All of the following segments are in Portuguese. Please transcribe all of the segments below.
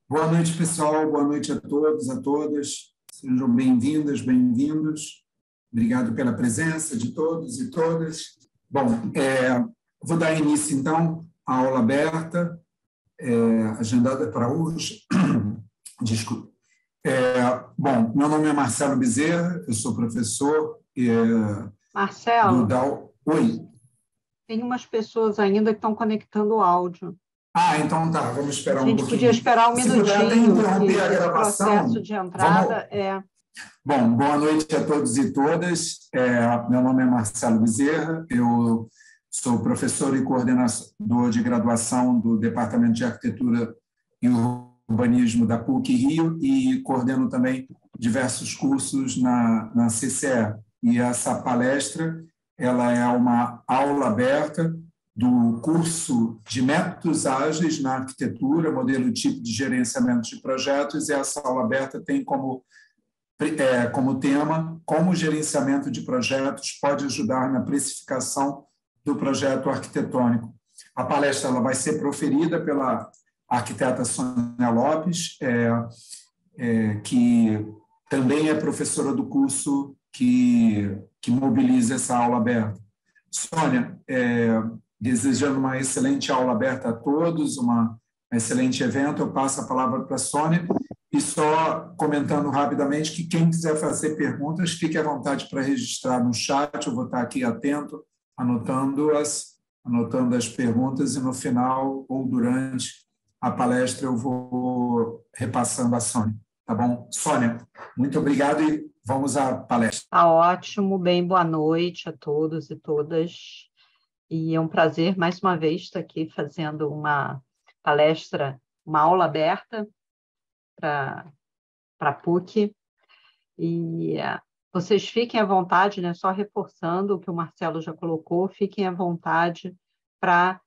Boa noite, pessoal. Boa noite a todos, a todas. Sejam bem-vindas, bem-vindos. Obrigado pela presença de todos e todas. Bom, vou dar início, então, à aula aberta, agendada para hoje. Desculpe. Bom, meu nome é Marcelo Bezerra, eu sou professor Marcelo, do DAO. Oi. tem umas pessoas ainda que estão conectando o áudio. Então tá, vamos esperar um pouquinho. A gente podia esperar um minutinho. Se puder até interromper a esse gravação. Processo de entrada Bom, boa noite a todos e todas. Meu nome é Marcelo Bezerra, eu sou professor e coordenador de graduação do Departamento de Arquitetura e Urbanismo da PUC-Rio e coordeno também diversos cursos na CCE. E essa palestra ela é uma aula aberta do curso de Métodos Ágeis na Arquitetura, modelo tipo de gerenciamento de projetos, e essa aula aberta tem como tema como o gerenciamento de projetos pode ajudar na precificação do projeto arquitetônico. A palestra ela vai ser proferida pela arquiteta Sônia Lopes, que também é professora do curso que mobiliza essa aula aberta. Sônia, desejando uma excelente aula aberta a todos, um excelente evento, eu passo a palavra para a Sônia. E só comentando rapidamente que quem quiser fazer perguntas, fique à vontade para registrar no chat, eu vou estar aqui atento, anotando as perguntas, e no final ou durante a palestra eu vou repassando a Sônia. Tá bom? Sônia, muito obrigado e vamos à palestra. Tá ótimo, bem, boa noite a todos e todas. E é um prazer, mais uma vez, estar aqui fazendo uma palestra, uma aula aberta para a PUC, e vocês fiquem à vontade, né, só reforçando o que o Marcelo já colocou, fiquem à vontade para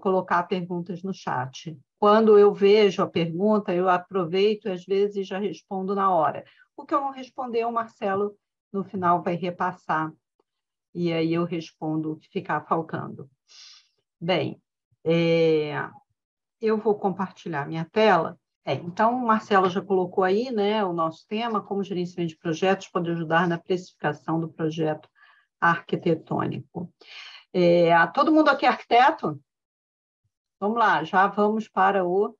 colocar perguntas no chat. Quando eu vejo a pergunta, eu aproveito, às vezes, já respondo na hora. O que eu não responder, o Marcelo, no final, vai repassar, e aí eu respondo o que ficar faltando. Bem, eu vou compartilhar minha tela. Então, o Marcelo já colocou aí, né, o nosso tema, como gerenciamento de projetos pode ajudar na precificação do projeto arquitetônico. Todo mundo aqui é arquiteto? Vamos lá, já vamos para o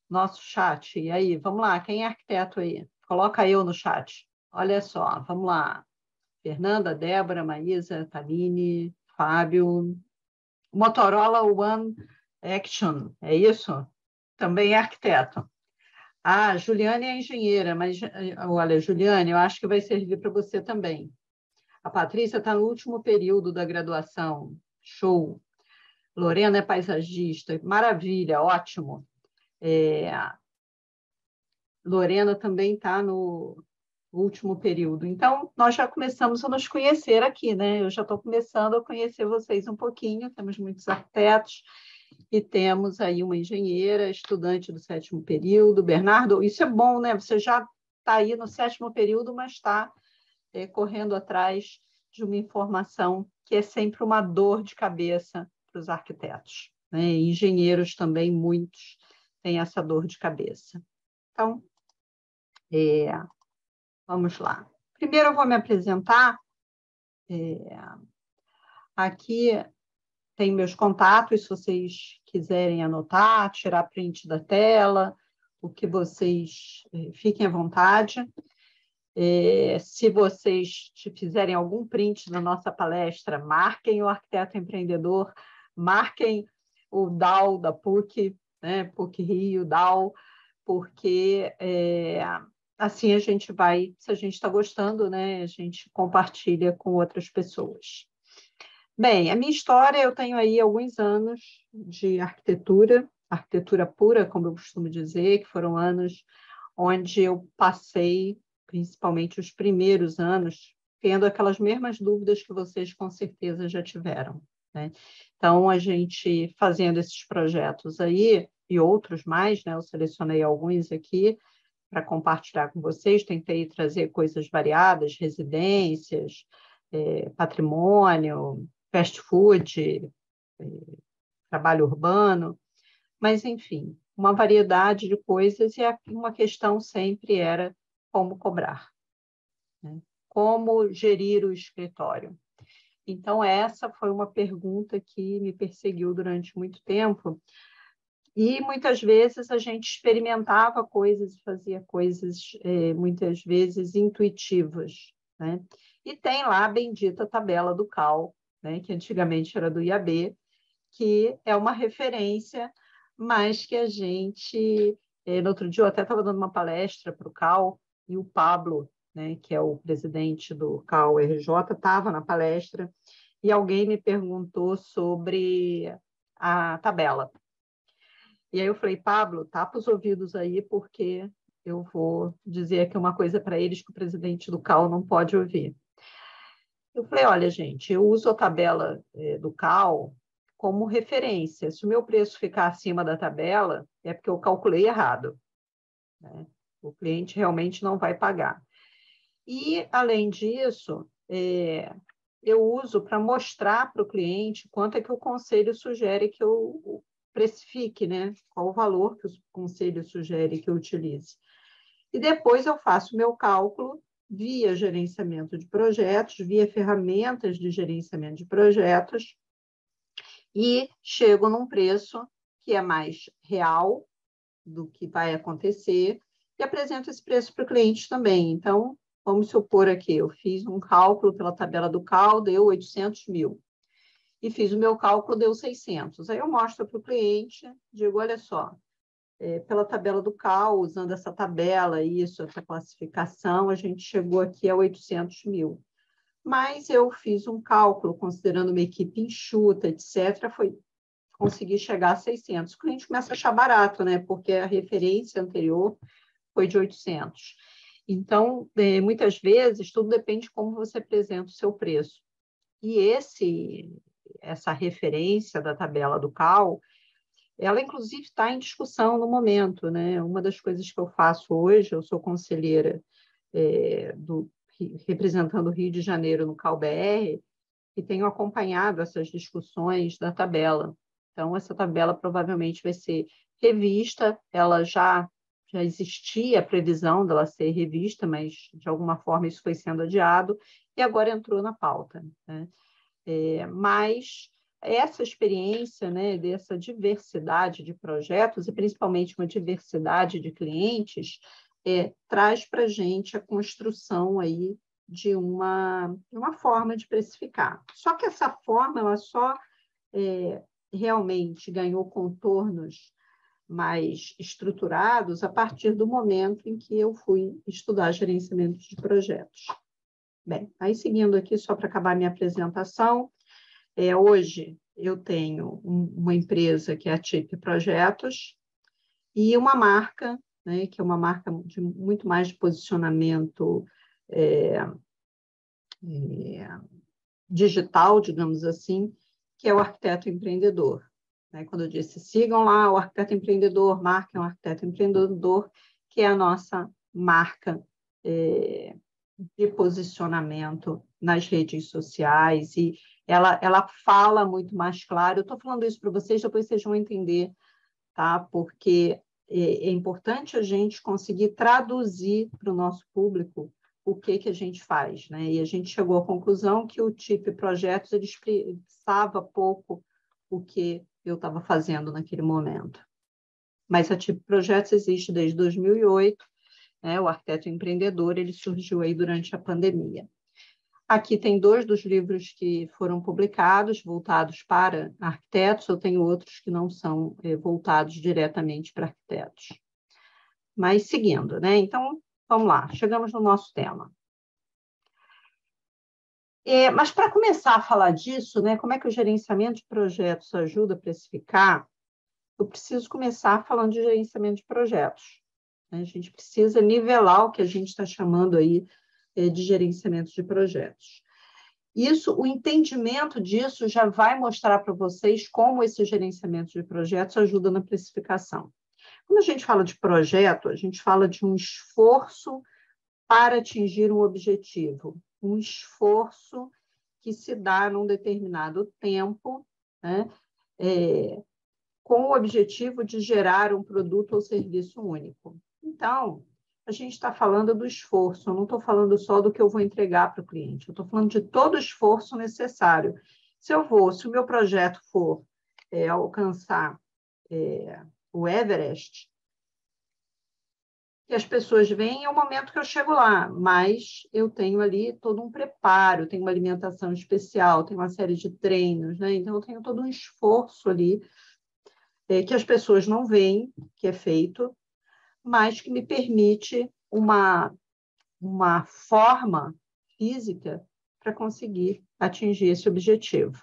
nosso chat. E aí, vamos lá, quem é arquiteto aí? Coloca eu no chat. Olha só, vamos lá. Fernanda, Débora, Maísa, Taline, Fábio. Motorola One Action, é isso? Também é arquiteto. Juliane é engenheira, mas, olha, Juliane, eu acho que vai servir para você também. A Patrícia está no último período da graduação. Show. Lorena é paisagista. Maravilha, ótimo. Lorena também está no último período. Então, nós já começamos a nos conhecer aqui, né? Eu já estou começando a conhecer vocês um pouquinho, temos muitos arquitetos, e temos aí uma engenheira, estudante do 7º período. Bernardo, isso é bom, né? Você já está aí no 7º período, mas está correndo atrás de uma informação que é sempre uma dor de cabeça para os arquitetos, né? Engenheiros também, muitos, têm essa dor de cabeça. Então, vamos lá. Primeiro eu vou me apresentar. Aqui tem meus contatos, se vocês quiserem anotar, tirar print da tela, o que vocês fiquem à vontade. Se vocês fizerem algum print da nossa palestra, marquem o Arquiteto Empreendedor, marquem o DAO da PUC, né? PUC-Rio, DAO, porque assim a gente vai, se a gente está gostando, né, a gente compartilha com outras pessoas. Bem, a minha história, eu tenho aí alguns anos de arquitetura pura, como eu costumo dizer, que foram anos onde eu passei, principalmente os primeiros anos, tendo aquelas mesmas dúvidas que vocês com certeza já tiveram, né? Então, a gente fazendo esses projetos aí, e outros mais, né? Eu selecionei alguns aqui para compartilhar com vocês, tentei trazer coisas variadas, residências, patrimônio, fast food, trabalho urbano, mas, enfim, uma variedade de coisas, e uma questão sempre era como cobrar, né? Como gerir o escritório. Então, essa foi uma pergunta que me perseguiu durante muito tempo, e muitas vezes a gente experimentava coisas, fazia coisas, muitas vezes, intuitivas, né? E tem lá a bendita tabela do CAL, né? Que antigamente era do IAB, que é uma referência, mas que a gente... No outro dia eu até estava dando uma palestra para o CAL, e o Pablo, né, que é o presidente do CAL-RJ, estava na palestra, e alguém me perguntou sobre a tabela. E aí eu falei, Pablo, tapa os ouvidos aí, porque eu vou dizer aqui uma coisa para eles que o presidente do CAL não pode ouvir. Eu falei, olha, gente, eu uso a tabela do CAL como referência. Se o meu preço ficar acima da tabela, é porque eu calculei errado, né? O cliente realmente não vai pagar. E, além disso, eu uso para mostrar para o cliente quanto é que o conselho sugere que eu precifique, né? Qual o valor que o conselho sugere que eu utilize. E depois eu faço o meu cálculo via gerenciamento de projetos, via ferramentas de gerenciamento de projetos, e chego num preço que é mais real do que vai acontecer, e apresento esse preço para o cliente também. Então, vamos supor aqui, eu fiz um cálculo pela tabela do CAL, deu 800 mil. E fiz o meu cálculo, deu 600. Aí eu mostro para o cliente, digo, olha só, pela tabela do CAL, usando essa tabela, essa classificação, a gente chegou aqui a 800 mil. Mas eu fiz um cálculo, considerando uma equipe enxuta, etc., consegui chegar a 600. O cliente começa a achar barato, né? Porque a referência anterior foi de 800. Então, muitas vezes, tudo depende de como você apresenta o seu preço. E essa referência da tabela do CAL, ela, inclusive, está em discussão no momento, né? Uma das coisas que eu faço hoje, eu sou conselheira representando o Rio de Janeiro no CAL-BR, e tenho acompanhado essas discussões da tabela. Então, essa tabela provavelmente vai ser revista, ela já existia a previsão dela ser revista, mas, de alguma forma, isso foi sendo adiado, e agora entrou na pauta, né? Mas essa experiência, né, dessa diversidade de projetos, e principalmente uma diversidade de clientes, traz para a gente a construção aí de uma forma de precificar. Só que essa forma ela só realmente ganhou contornos mais estruturados a partir do momento em que eu fui estudar gerenciamento de projetos. Bem, aí seguindo aqui, só para acabar minha apresentação, hoje eu tenho uma empresa que é a TIP Projetos e uma marca, né, que é uma marca de muito mais de posicionamento digital, digamos assim, que é o Arquiteto Empreendedor. Quando eu disse, sigam lá o Arquiteto Empreendedor, marquem o Arquiteto Empreendedor, que é a nossa marca de posicionamento nas redes sociais, e ela fala muito mais claro. Eu estou falando isso para vocês, depois vocês vão entender, tá? Porque é importante a gente conseguir traduzir para o nosso público o que a gente faz, né? E a gente chegou à conclusão que o TIP Projetos ele expressava pouco o que eu estava fazendo naquele momento. Mas a TIP Projetos existe desde 2008, né? O Arquiteto Empreendedor ele surgiu aí durante a pandemia. Aqui tem 2 dos livros que foram publicados, voltados para arquitetos. Eu tenho outros que não são voltados diretamente para arquitetos. Mas seguindo, né? Então, vamos lá, chegamos no nosso tema. Mas para começar a falar disso, né, como é que o gerenciamento de projetos ajuda a precificar, eu preciso começar falando de gerenciamento de projetos. A gente precisa nivelar o que a gente está chamando aí de gerenciamento de projetos. O entendimento disso já vai mostrar para vocês como esse gerenciamento de projetos ajuda na precificação. Quando a gente fala de projeto, a gente fala de um esforço para atingir um objetivo, um esforço que se dá num determinado tempo, né, com o objetivo de gerar um produto ou serviço único. Então, a gente está falando do esforço, eu não estou falando só do que eu vou entregar para o cliente, eu estou falando de todo o esforço necessário. Se o meu projeto for alcançar o Everest, que as pessoas veem é o momento que eu chego lá, mas eu tenho ali todo um preparo, tenho uma alimentação especial, tenho uma série de treinos, né? Então eu tenho todo um esforço ali que as pessoas não veem que é feito, mas que me permite uma forma física para conseguir atingir esse objetivo.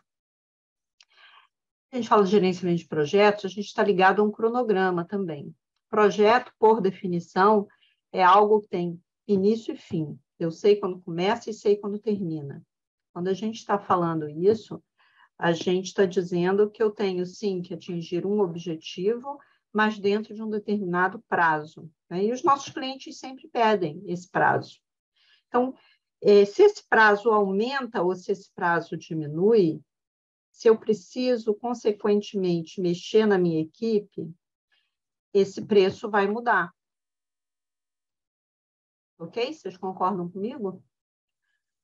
A gente fala de gerenciamento de projetos, a gente está ligado a um cronograma também. Projeto, por definição, é algo que tem início e fim. Eu sei quando começa e sei quando termina. Quando a gente está falando isso, a gente está dizendo que eu tenho, sim, que atingir um objetivo, mas dentro de um determinado prazo, né? E os nossos clientes sempre pedem esse prazo. Então, se esse prazo aumenta ou se esse prazo diminui, se eu preciso, consequentemente, mexer na minha equipe, esse preço vai mudar. Ok? Vocês concordam comigo?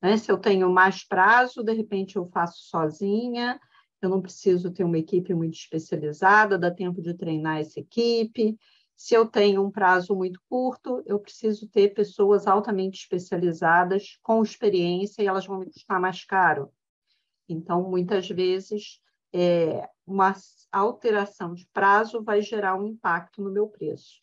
Né? Se eu tenho mais prazo, de repente eu faço sozinha, eu não preciso ter uma equipe muito especializada, dá tempo de treinar essa equipe. Se eu tenho um prazo muito curto, eu preciso ter pessoas altamente especializadas, com experiência, e elas vão me custar mais caro. Então, muitas vezes, uma alteração de prazo vai gerar um impacto no meu preço.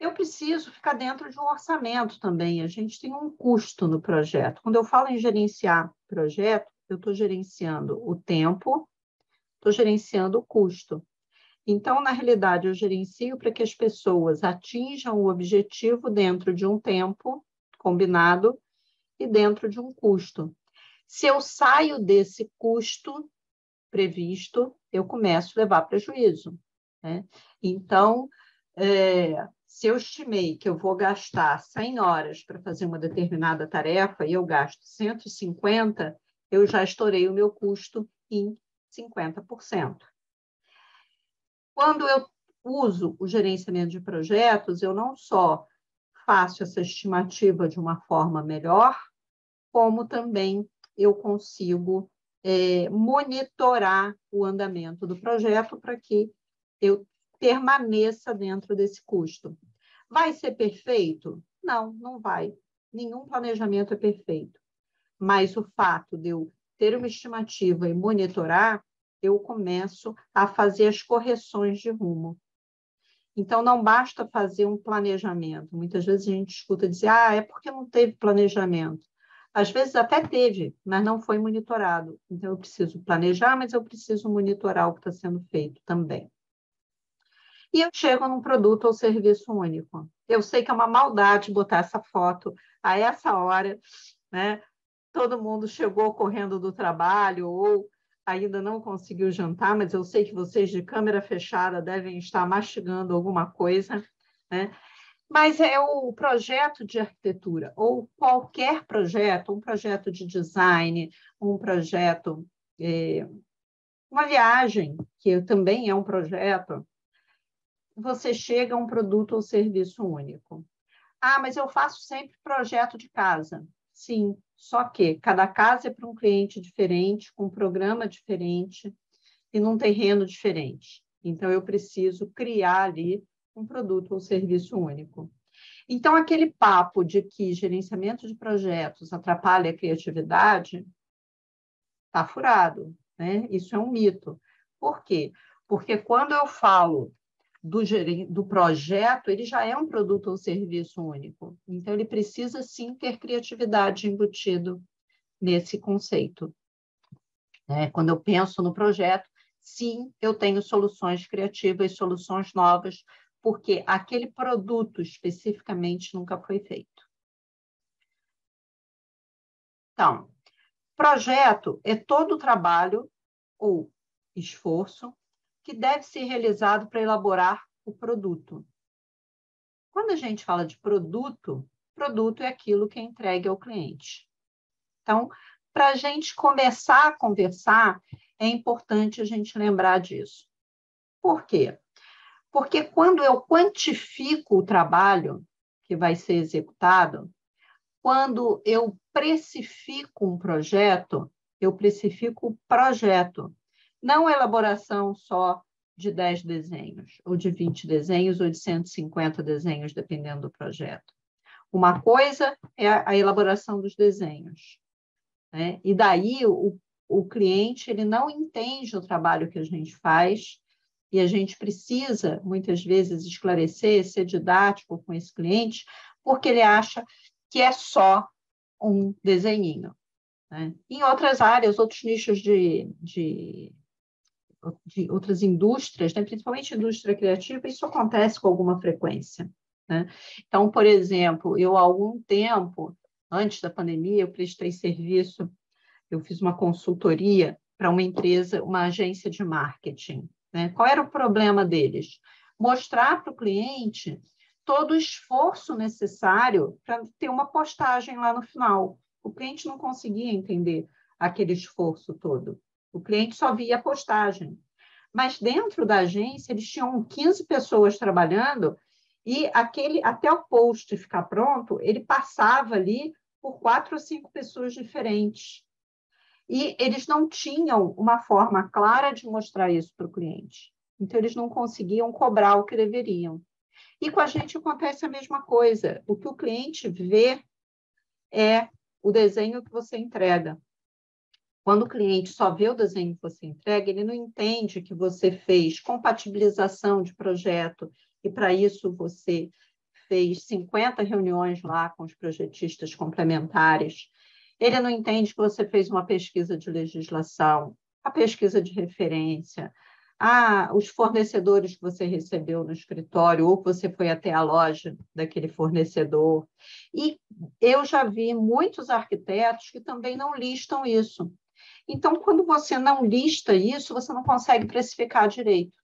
Eu preciso ficar dentro de um orçamento também. A gente tem um custo no projeto. Quando eu falo em gerenciar projeto, eu estou gerenciando o tempo, estou gerenciando o custo. Então, na realidade, eu gerencio para que as pessoas atinjam o objetivo dentro de um tempo combinado e dentro de um custo. Se eu saio desse custo previsto, eu começo a levar prejuízo, né? Então, se eu estimei que eu vou gastar 100 horas para fazer uma determinada tarefa e eu gasto 150, eu já estourei o meu custo em 50%. Quando eu uso o gerenciamento de projetos, eu não só faço essa estimativa de uma forma melhor, como também eu consigo monitorar o andamento do projeto para que eu permaneça dentro desse custo. Vai ser perfeito? Não, não vai. Nenhum planejamento é perfeito. Mas o fato de eu ter uma estimativa e monitorar, eu começo a fazer as correções de rumo. Então, não basta fazer um planejamento. Muitas vezes a gente escuta dizer, é porque não teve planejamento. Às vezes até teve, mas não foi monitorado. Então, eu preciso planejar, mas eu preciso monitorar o que está sendo feito também. E eu chego num produto ou serviço único. Eu sei que é uma maldade botar essa foto a essa hora, né? Todo mundo chegou correndo do trabalho ou ainda não conseguiu jantar, mas eu sei que vocês de câmera fechada devem estar mastigando alguma coisa, né? Mas é o projeto de arquitetura, ou qualquer projeto, um projeto de design, um projeto, uma viagem, que também é um projeto, você chega a um produto ou serviço único. Mas eu faço sempre projeto de casa. Sim, só que cada casa é para um cliente diferente, com um programa diferente e num terreno diferente. Então, eu preciso criar ali um produto ou serviço único. Então, aquele papo de que gerenciamento de projetos atrapalha a criatividade está furado, né? Isso é um mito. Por quê? Porque quando eu falo do projeto, ele já é um produto ou serviço único. Então, ele precisa, sim, ter criatividade embutido nesse conceito. Quando eu penso no projeto, sim, eu tenho soluções criativas, soluções novas, porque aquele produto especificamente nunca foi feito. Então, projeto é todo o trabalho ou esforço que deve ser realizado para elaborar o produto. Quando a gente fala de produto, produto é aquilo que é entregue ao cliente. Então, para a gente começar a conversar, é importante a gente lembrar disso. Por quê? Porque quando eu quantifico o trabalho que vai ser executado, quando eu precifico um projeto, eu precifico o projeto, não a elaboração só de 10 desenhos, ou de 20 desenhos, ou de 150 desenhos, dependendo do projeto. Uma coisa é a elaboração dos desenhos, né? E daí o cliente ele não entende o trabalho que a gente faz, e a gente precisa, muitas vezes, esclarecer, ser didático com esse cliente, porque ele acha que é só um desenhinho, né? Em outras áreas, outros nichos de outras indústrias, né? Principalmente indústria criativa, isso acontece com alguma frequência, né? Então, por exemplo, eu há algum tempo, antes da pandemia, eu prestei serviço, eu fiz uma consultoria para uma empresa, uma agência de marketing, né? Qual era o problema deles? Mostrar para o cliente todo o esforço necessário para ter uma postagem lá no final. O cliente não conseguia entender aquele esforço todo. O cliente só via a postagem. Mas dentro da agência, eles tinham 15 pessoas trabalhando e até o post ficar pronto, ele passava ali por 4 ou 5 pessoas diferentes. E eles não tinham uma forma clara de mostrar isso para o cliente. Então, eles não conseguiam cobrar o que deveriam. E com a gente acontece a mesma coisa. O que o cliente vê é o desenho que você entrega. Quando o cliente só vê o desenho que você entrega, ele não entende que você fez compatibilização de projeto e, para isso, você fez 50 reuniões lá com os projetistas complementares. Ele não entende que você fez uma pesquisa de legislação, a pesquisa de referência, os fornecedores que você recebeu no escritório, ou que você foi até a loja daquele fornecedor. E eu já vi muitos arquitetos que também não listam isso. Então, quando você não lista isso, você não consegue precificar direito.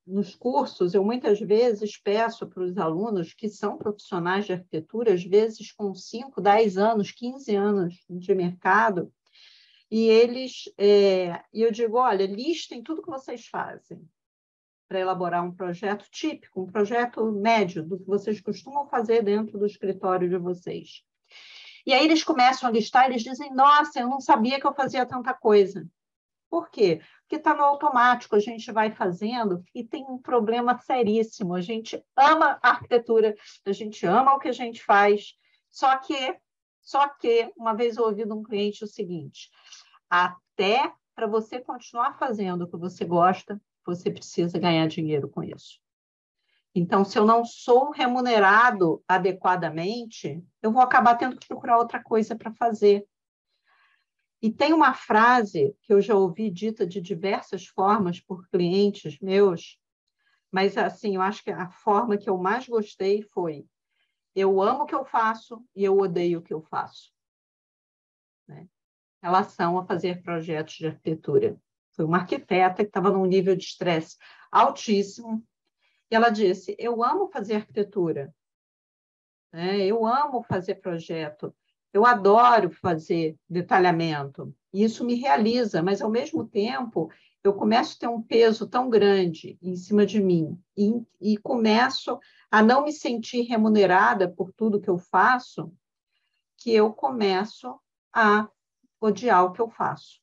Nos cursos, eu muitas vezes peço para os alunos que são profissionais de arquitetura, às vezes com 5, 10 anos, 15 anos de mercado, e eu digo, olha, listem tudo que vocês fazem para elaborar um projeto típico, um projeto médio do que vocês costumam fazer dentro do escritório de vocês. E aí eles começam a listar, eles dizem, nossa, eu não sabia que eu fazia tanta coisa. Por quê? Porque está no automático, a gente vai fazendo e tem um problema seríssimo. A gente ama a arquitetura, a gente ama o que a gente faz, só que uma vez eu ouvi de um cliente o seguinte, até para você continuar fazendo o que você gosta, você precisa ganhar dinheiro com isso. Então, se eu não sou remunerado adequadamente, eu vou acabar tendo que procurar outra coisa para fazer. E tem uma frase que eu já ouvi dita de diversas formas por clientes meus, mas, assim, eu acho que a forma que eu mais gostei foi: eu amo o que eu faço e eu odeio o que eu faço. Né? Em relação a fazer projetos de arquitetura. Foi uma arquiteta que estava num nível de estresse altíssimo, e ela disse, eu amo fazer arquitetura, né? Eu amo fazer projeto, eu adoro fazer detalhamento, e isso me realiza, mas, ao mesmo tempo, eu começo a ter um peso tão grande em cima de mim e começo a não me sentir remunerada por tudo que eu faço, que eu começo a odiar o que eu faço,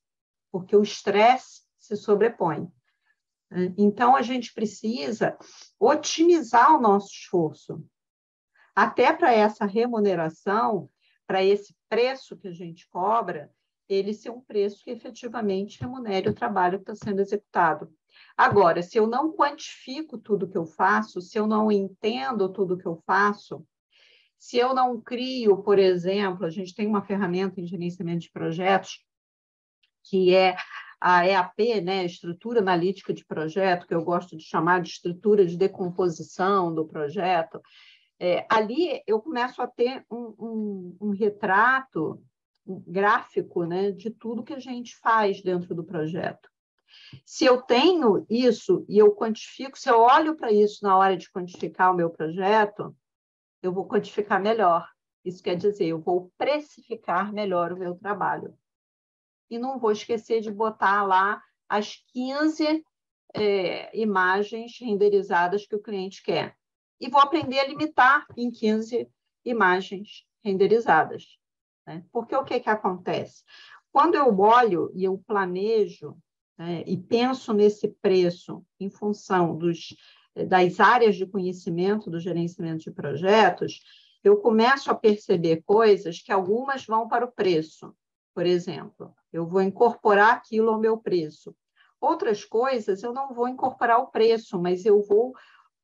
porque o estresse se sobrepõe. Então, a gente precisa otimizar o nosso esforço, até para essa remuneração, para esse preço que a gente cobra, ele ser um preço que efetivamente remunere o trabalho que está sendo executado. Agora, se eu não quantifico tudo que eu faço, se eu não entendo tudo que eu faço, se eu não crio, por exemplo, a gente tem uma ferramenta em gerenciamento de projetos, que é a EAP, né, Estrutura Analítica de Projeto, que eu gosto de chamar de estrutura de decomposição do projeto. Ali eu começo a ter um retrato gráfico, né, de tudo que a gente faz dentro do projeto. Se eu tenho isso e eu quantifico, se eu olho para isso na hora de quantificar o meu projeto, eu vou quantificar melhor. Isso quer dizer, eu vou precificar melhor o meu trabalho. e não vou esquecer de botar lá as 15 imagens renderizadas que o cliente quer. E vou aprender a limitar em 15 imagens renderizadas. Né? Porque o que acontece? Quando eu olho e eu planejo, né, e penso nesse preço em função das áreas de conhecimento do gerenciamento de projetos, eu começo a perceber coisas que algumas vão para o preço. Por exemplo, eu vou incorporar aquilo ao meu preço. Outras coisas eu não vou incorporar o preço, mas eu vou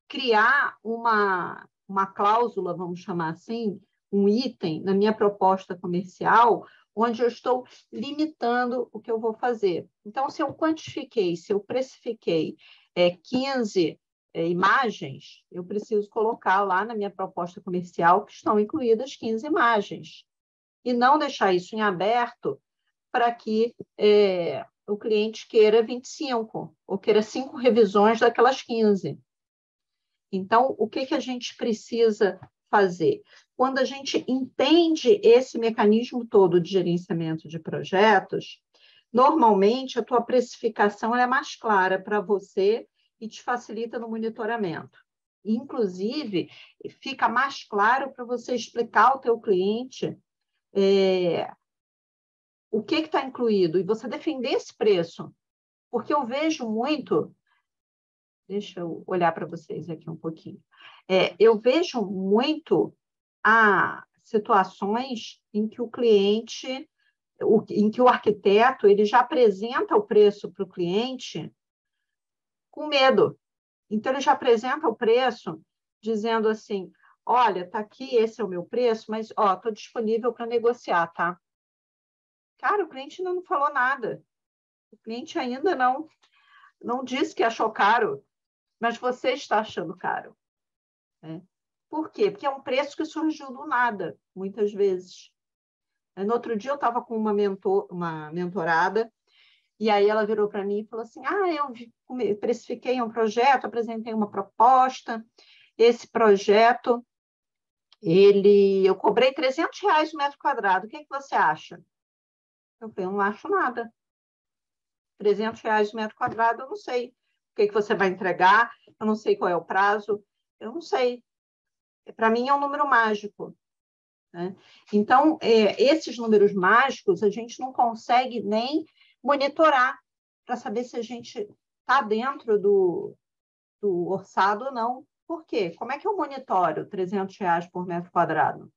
criar uma cláusula, vamos chamar assim, um item na minha proposta comercial, onde eu estou limitando o que eu vou fazer. Então, se eu quantifiquei, se eu precifiquei 15 imagens, eu preciso colocar lá na minha proposta comercial que estão incluídas 15 imagens. E não deixar isso em aberto para que o cliente queira 25, ou queira 5 revisões daquelas 15. Então, o que a gente precisa fazer? Quando a gente entende esse mecanismo todo de gerenciamento de projetos, normalmente a tua precificação é mais clara para você e te facilita no monitoramento. Inclusive, fica mais claro para você explicar ao teu cliente o que está incluído e você defender esse preço. Porque eu vejo muito... Deixa eu olhar para vocês aqui um pouquinho. Eu vejo muito situações em que o cliente, em que o arquiteto, ele já apresenta o preço para o cliente com medo. Então, ele já apresenta o preço dizendo assim, olha, está aqui, esse é o meu preço, mas estou disponível para negociar, tá? Cara, o cliente ainda não falou nada. O cliente ainda não disse que achou caro, mas você está achando caro. Né? Por quê? Porque é um preço que surgiu do nada, muitas vezes. No outro dia, eu estava com uma mentorada, e aí ela virou para mim e falou assim, eu precifiquei um projeto, apresentei uma proposta, esse projeto, eu cobrei R$300 o metro quadrado, o que você acha? Eu falei, eu não acho nada. R$300 o metro quadrado, eu não sei o que você vai entregar, eu não sei qual é o prazo, eu não sei. Para mim é um número mágico. Né? Então, esses números mágicos a gente não consegue nem monitorar para saber se a gente está dentro do orçado ou não. Por quê? Como é que eu monitoro R$300 por metro quadrado?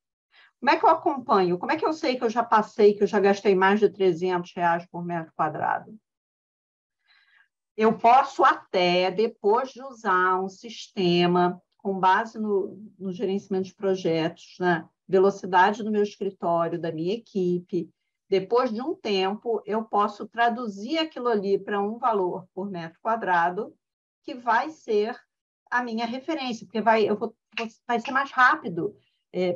Como é que eu acompanho? Como é que eu sei que eu já passei, que eu já gastei mais de R$300 por metro quadrado? Eu posso até, depois de usar um sistema com base no gerenciamento de projetos, né? Velocidade do meu escritório, da minha equipe, depois de um tempo, eu posso traduzir aquilo ali para um valor por metro quadrado que vai ser a minha referência, porque vai ser mais rápido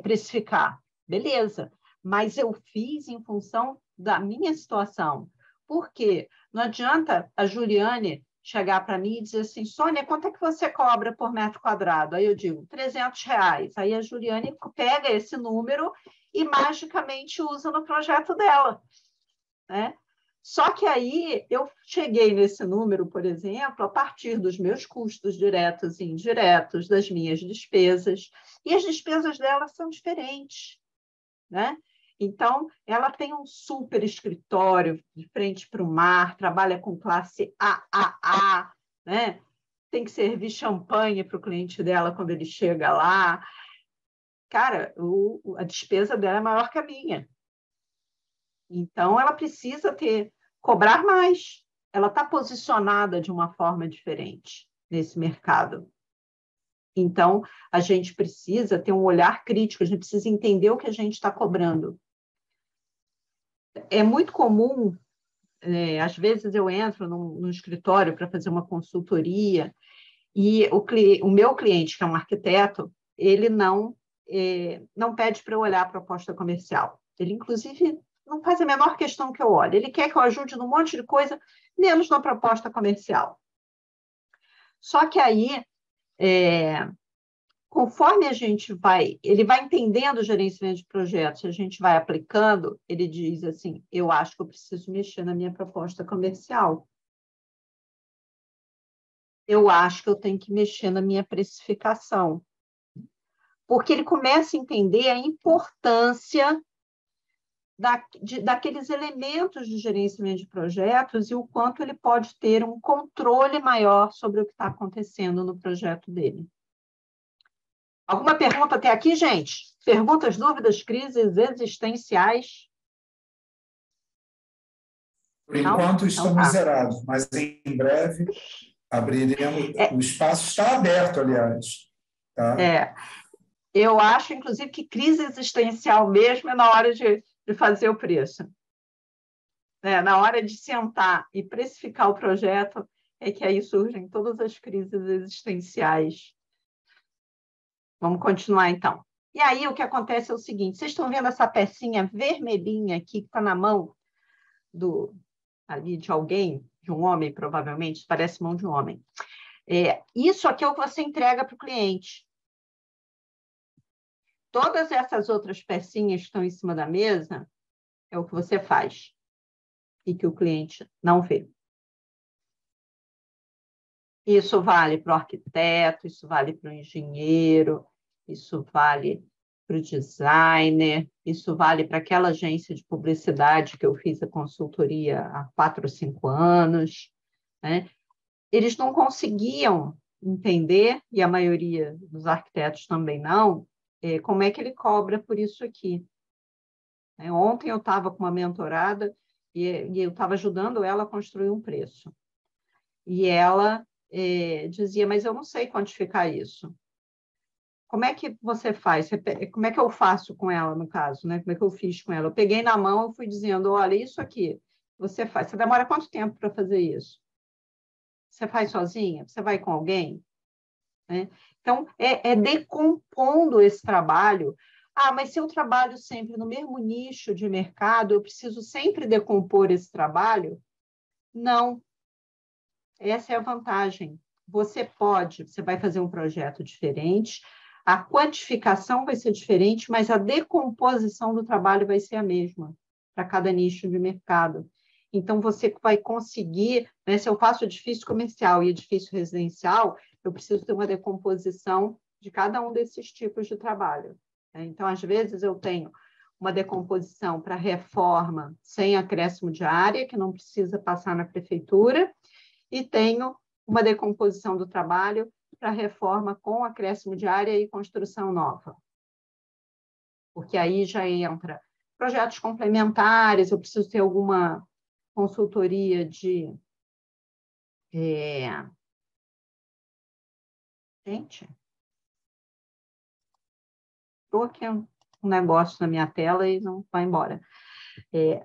precificar. Beleza, mas eu fiz em função da minha situação. Por quê? Não adianta a Juliane chegar para mim e dizer assim, Sônia, quanto é que você cobra por metro quadrado? Aí eu digo, R$300. Aí a Juliane pega esse número e magicamente usa no projeto dela. Né? Só que aí eu cheguei nesse número, por exemplo, a partir dos meus custos diretos e indiretos, das minhas despesas, e as despesas dela são diferentes. Né? Então, ela tem um super escritório de frente para o mar, trabalha com classe AAA, né? Tem que servir champanhe para o cliente dela quando ele chega lá. Cara, a despesa dela é maior que a minha. Então, ela precisa cobrar mais. Ela está posicionada de uma forma diferente nesse mercado. Então, a gente precisa ter um olhar crítico, a gente precisa entender o que a gente está cobrando. É muito comum, às vezes eu entro no escritório para fazer uma consultoria e o meu cliente, que é um arquiteto, ele não pede para eu olhar a proposta comercial. Ele, inclusive, não faz a menor questão que eu olhe. Ele quer que eu ajude num monte de coisa, menos na proposta comercial. Só que aí, conforme ele vai entendendo o gerenciamento de projetos, a gente vai aplicando, ele diz assim, eu acho que eu preciso mexer na minha proposta comercial. Eu acho que eu tenho que mexer na minha precificação. Porque ele começa a entender a importância daqueles elementos de gerenciamento de projetos e o quanto ele pode ter um controle maior sobre o que está acontecendo no projeto dele. Alguma pergunta até aqui, gente? Perguntas, dúvidas, crises existenciais? Por enquanto, estamos zerados, mas em breve abriremos. O espaço está aberto, aliás. Tá? Eu acho, inclusive, que crise existencial mesmo é na hora de fazer o preço. Na hora de sentar e precificar o projeto, é que aí surgem todas as crises existenciais. Vamos continuar, então. E aí, o que acontece é o seguinte, vocês estão vendo essa pecinha vermelhinha aqui, que está na mão ali de alguém, de um homem, provavelmente, parece mão de um homem. Isso aqui é o que você entrega para o cliente. Todas essas outras pecinhas que estão em cima da mesa é o que você faz e que o cliente não vê. Isso vale para o arquiteto, isso vale para o engenheiro, isso vale para o designer, isso vale para aquela agência de publicidade que eu fiz a consultoria há 4 ou 5 anos. Né? Eles não conseguiam entender, e a maioria dos arquitetos também não, como é que ele cobra por isso aqui. Ontem eu estava com uma mentorada e eu estava ajudando ela a construir um preço. E ela dizia, mas eu não sei quantificar isso. Como é que você faz? Como é que eu faço com ela, no caso? Né? Como é que eu fiz com ela? Eu peguei na mão e fui dizendo, olha, isso aqui você faz. Você demora quanto tempo para fazer isso? Você faz sozinha? Você vai com alguém? Então, decompondo esse trabalho. Mas se eu trabalho sempre no mesmo nicho de mercado, eu preciso sempre decompor esse trabalho? Não. Essa é a vantagem. Você vai fazer um projeto diferente, a quantificação vai ser diferente, mas a decomposição do trabalho vai ser a mesma para cada nicho de mercado. Então, você vai conseguir, se eu faço edifício comercial e edifício residencial, eu preciso ter uma decomposição de cada um desses tipos de trabalho. Então, às vezes, eu tenho uma decomposição para reforma sem acréscimo de área, que não precisa passar na prefeitura, e tenho uma decomposição do trabalho para reforma com acréscimo de área e construção nova. Porque aí já entra projetos complementares, eu preciso ter alguma consultoria de... Gente, estou aqui um negócio na minha tela e não vai embora.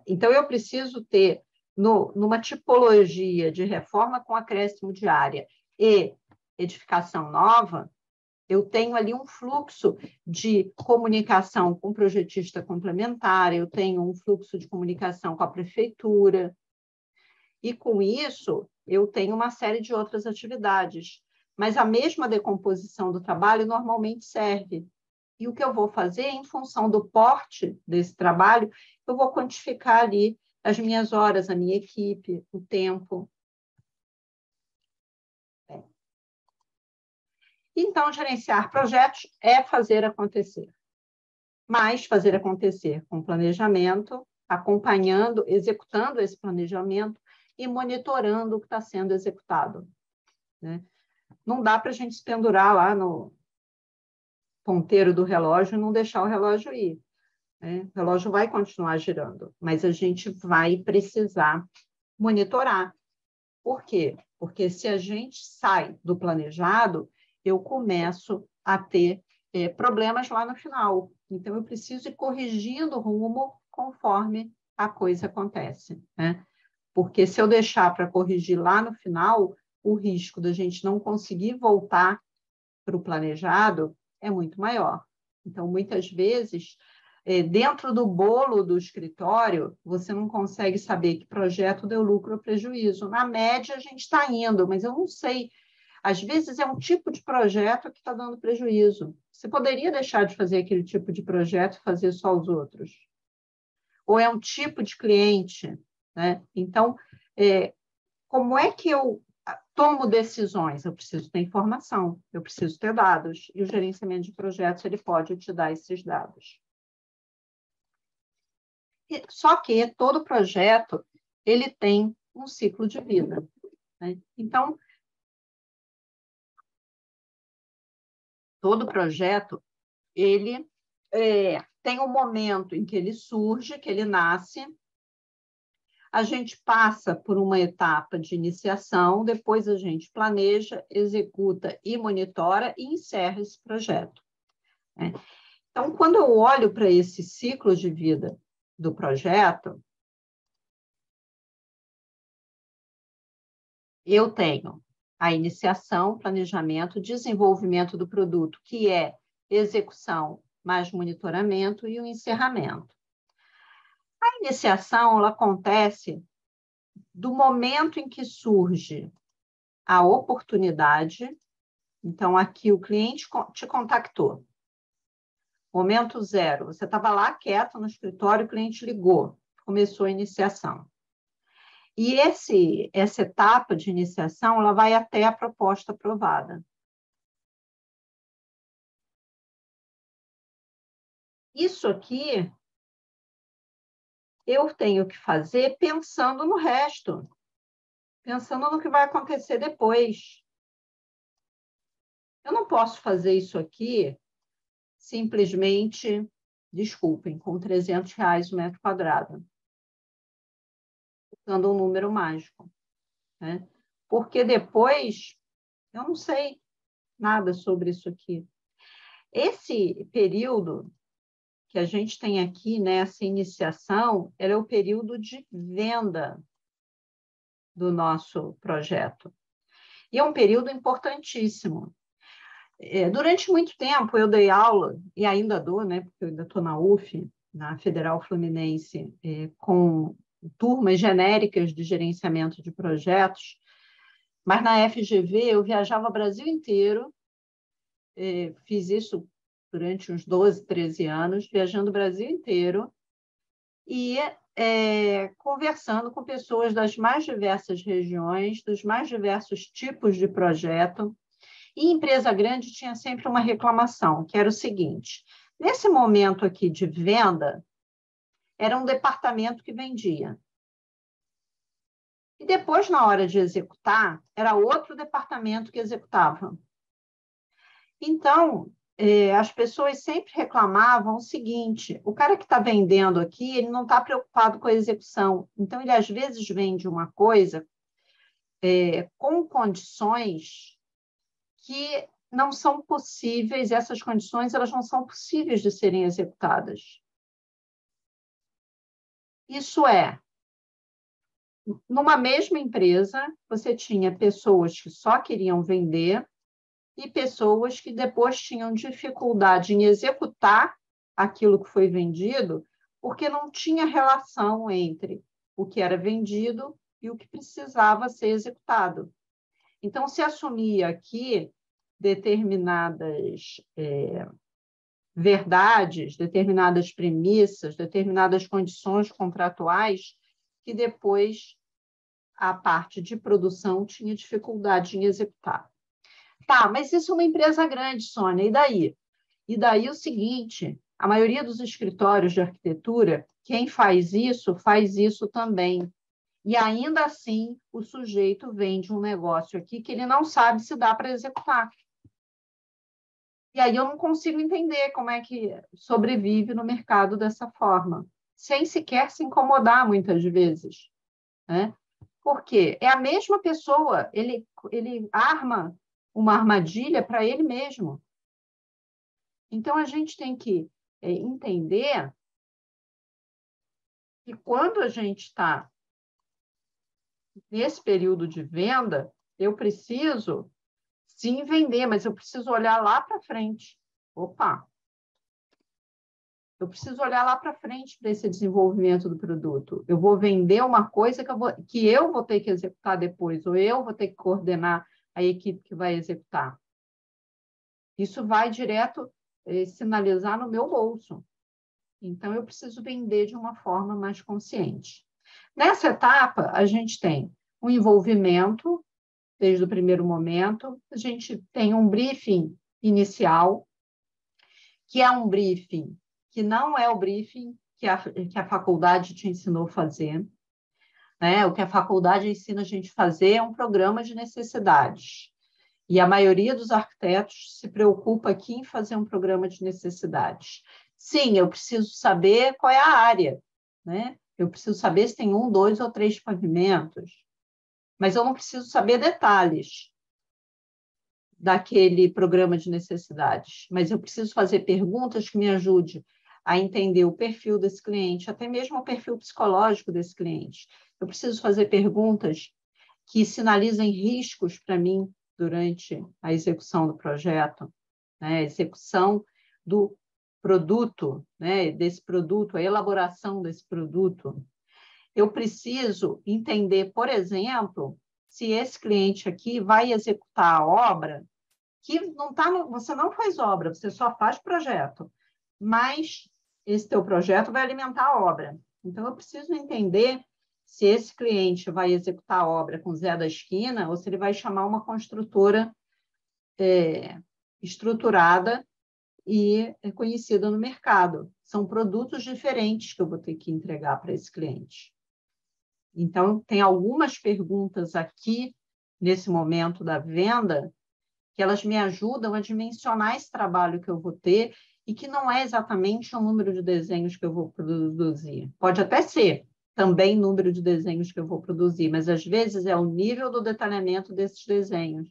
Então, eu preciso ter, numa tipologia de reforma com acréscimo de área e edificação nova, eu tenho ali um fluxo de comunicação com o projetista complementar, eu tenho um fluxo de comunicação com a prefeitura, e com isso eu tenho uma série de outras atividades. Mas a mesma decomposição do trabalho normalmente serve. E o que eu vou fazer, em função do porte desse trabalho, eu vou quantificar ali as minhas horas, a minha equipe, o tempo. Então, gerenciar projetos é fazer acontecer. Mas fazer acontecer com planejamento, acompanhando, executando esse planejamento e monitorando o que está sendo executado. Não dá para a gente se pendurar lá no ponteiro do relógio e não deixar o relógio ir. O relógio vai continuar girando, mas a gente vai precisar monitorar. Por quê? Porque se a gente sai do planejado, eu começo a ter problemas lá no final. Então, eu preciso ir corrigindo o rumo conforme a coisa acontece. Porque se eu deixar para corrigir lá no final, o risco da gente não conseguir voltar para o planejado é muito maior. Então, muitas vezes, dentro do bolo do escritório, você não consegue saber que projeto deu lucro ou prejuízo. Na média, a gente está indo, mas eu não sei Às vezes é um tipo de projeto que está dando prejuízo. Você poderia deixar de fazer aquele tipo de projeto e fazer só os outros. Ou é um tipo de cliente, né? Então, como é que eu tomo decisões? Eu preciso ter informação, eu preciso ter dados, e o gerenciamento de projetos ele pode te dar esses dados. Só que todo projeto ele tem um ciclo de vida, né? Então, todo projeto ele tem um momento em que ele surge, que ele nasce. A gente passa por uma etapa de iniciação, depois a gente planeja, executa e monitora e encerra esse projeto, né? Então, quando eu olho para esse ciclo de vida do projeto, eu tenho a iniciação, planejamento, desenvolvimento do produto, que é execução mais monitoramento, e o encerramento. A iniciação ela acontece do momento em que surge a oportunidade. Então, aqui o cliente te contactou. Momento zero, você estava lá quieto no escritório, o cliente ligou, começou a iniciação. E essa etapa de iniciação ela vai até a proposta aprovada. Isso aqui eu tenho que fazer pensando no resto, pensando no que vai acontecer depois. Eu não posso fazer isso aqui simplesmente, desculpem, com R$300 o metro quadrado, dando um número mágico, né? Porque depois eu não sei nada sobre isso aqui. Esse período que a gente tem aqui, né, essa iniciação, ela é o período de venda do nosso projeto. E é um período importantíssimo. Durante muito tempo eu dei aula, e ainda dou, né, porque eu ainda estou na UF, na Federal Fluminense, com turmas genéricas de gerenciamento de projetos, mas na FGV eu viajava o Brasil inteiro, fiz isso durante uns 12, 13 anos, viajando o Brasil inteiro e conversando com pessoas das mais diversas regiões, dos mais diversos tipos de projeto. E empresa grande tinha sempre uma reclamação, que era o seguinte: nesse momento aqui de venda, era um departamento que vendia. E depois, na hora de executar, era outro departamento que executava. Então, as pessoas sempre reclamavam o seguinte: o cara que está vendendo aqui, ele não está preocupado com a execução. Então, ele às vezes vende uma coisa com condições que não são possíveis, essas condições elas não são possíveis de serem executadas. Isso numa mesma empresa, você tinha pessoas que só queriam vender e pessoas que depois tinham dificuldade em executar aquilo que foi vendido, porque não tinha relação entre o que era vendido e o que precisava ser executado. Então, se assumia aqui determinadas verdades, determinadas premissas, determinadas condições contratuais, que depois a parte de produção tinha dificuldade em executar. Tá, mas isso é uma empresa grande, Sônia, e daí? E daí o seguinte: a maioria dos escritórios de arquitetura, quem faz isso também. E ainda assim, o sujeito vende um negócio aqui que ele não sabe se dá para executar. E aí eu não consigo entender como é que sobrevive no mercado dessa forma, sem sequer se incomodar muitas vezes, né? Porque é a mesma pessoa, ele arma uma armadilha para ele mesmo. Então, a gente tem que entender que quando a gente está nesse período de venda, eu preciso sim vender, mas eu preciso olhar lá para frente. Opa! Eu preciso olhar lá para frente para esse desenvolvimento do produto. Eu vou vender uma coisa que eu vou ter que executar depois, ou eu vou ter que coordenar a equipe que vai executar? Isso vai direto sinalizar no meu bolso. Então, eu preciso vender de uma forma mais consciente. Nessa etapa, a gente tem um envolvimento, desde o primeiro momento, a gente tem um briefing inicial, que é um briefing que não é o briefing que a faculdade te ensinou a fazer. Né? O que a faculdade ensina a gente a fazer é um programa de necessidades. E a maioria dos arquitetos se preocupa aqui em fazer um programa de necessidades. Sim, eu preciso saber qual é a área, né? Eu preciso saber se tem 1, 2 ou 3 pavimentos, mas eu não preciso saber detalhes daquele programa de necessidades, mas eu preciso fazer perguntas que me ajudem a entender o perfil desse cliente, até mesmo o perfil psicológico desse cliente. Eu preciso fazer perguntas que sinalizem riscos para mim durante a execução do projeto, né? A execução do produto, né? Desse produto, a elaboração desse produto. Eu preciso entender, por exemplo, se esse cliente aqui vai executar a obra, que não tá você não faz obra, você só faz projeto, mas esse teu projeto vai alimentar a obra. Então, eu preciso entender se esse cliente vai executar a obra com Zé da esquina ou se ele vai chamar uma construtora estruturada e conhecida no mercado. São produtos diferentes que eu vou ter que entregar para esse cliente. Então, tem algumas perguntas aqui, nesse momento da venda, que elas me ajudam a dimensionar esse trabalho que eu vou ter e que não é exatamente o número de desenhos que eu vou produzir. Pode até ser também número de desenhos que eu vou produzir, mas às vezes é o nível do detalhamento desses desenhos.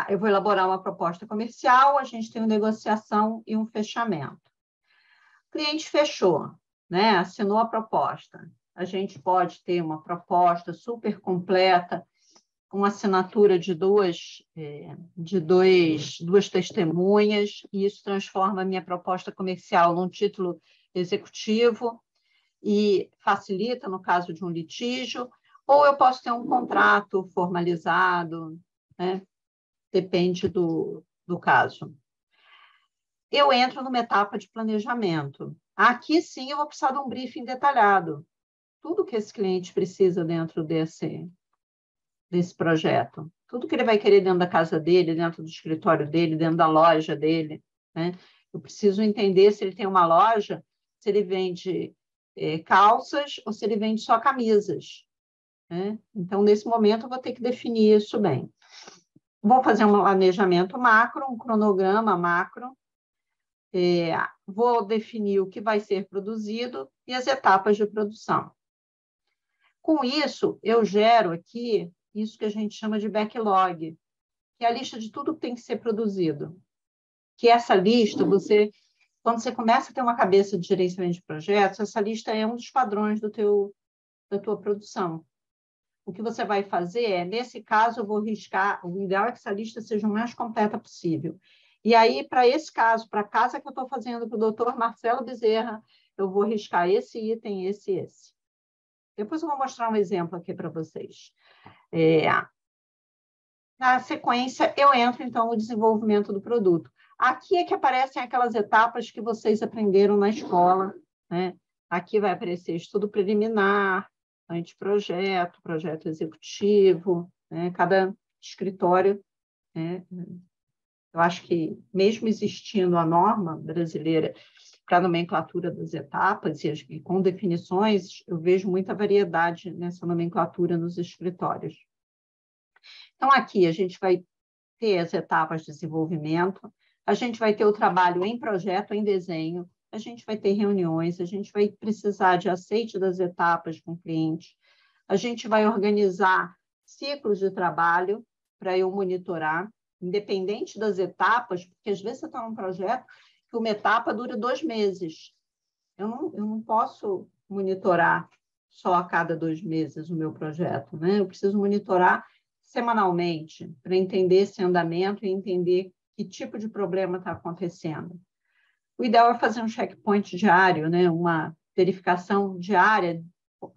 Eu vou elaborar uma proposta comercial, a gente tem uma negociação e um fechamento. O cliente fechou, né? Assinou a proposta. A gente pode ter uma proposta super completa, uma assinatura de duas testemunhas, e isso transforma a minha proposta comercial num título executivo e facilita no caso de um litígio, ou eu posso ter um contrato formalizado, né? Depende do caso. Eu entro numa etapa de planejamento. Aqui, sim, eu vou precisar de um briefing detalhado. Tudo que esse cliente precisa dentro desse projeto. Tudo que ele vai querer dentro da casa dele, dentro do escritório dele, dentro da loja dele, né? Eu preciso entender se ele tem uma loja, se ele vende calças ou se ele vende só camisas, né? Então, nesse momento, eu vou ter que definir isso bem. Vou fazer um planejamento macro, um cronograma macro, vou definir o que vai ser produzido e as etapas de produção. Com isso, eu gero aqui isso que a gente chama de backlog, que é a lista de tudo que tem que ser produzido. Que essa lista, quando você começa a ter uma cabeça de gerenciamento de projetos, essa lista é um dos padrões da tua produção. O que você vai fazer nesse caso, eu vou riscar, o ideal é que essa lista seja o mais completa possível. E aí, para esse caso, para a casa que eu estou fazendo para o doutor Marcelo Bezerra, eu vou riscar esse item, esse. Depois eu vou mostrar um exemplo aqui para vocês. Na sequência, eu entro, então, no desenvolvimento do produto. Aqui é que aparecem aquelas etapas que vocês aprenderam na escola, né? Aqui vai aparecer estudo preliminar, anteprojeto, projeto executivo, né? Cada escritório, né? Eu acho que, mesmo existindo a norma brasileira para a nomenclatura das etapas e com definições, eu vejo muita variedade nessa nomenclatura nos escritórios. Então, aqui a gente vai ter as etapas de desenvolvimento, a gente vai ter o trabalho em projeto, em desenho, a gente vai ter reuniões, a gente vai precisar de aceite das etapas com o cliente, a gente vai organizar ciclos de trabalho para eu monitorar, independente das etapas, porque às vezes você está num projeto que uma etapa dura 2 meses. Eu não posso monitorar só a cada 2 meses o meu projeto, né? Eu preciso monitorar semanalmente para entender esse andamento e entender que tipo de problema está acontecendo. O ideal é fazer um checkpoint diário, né? Uma verificação diária.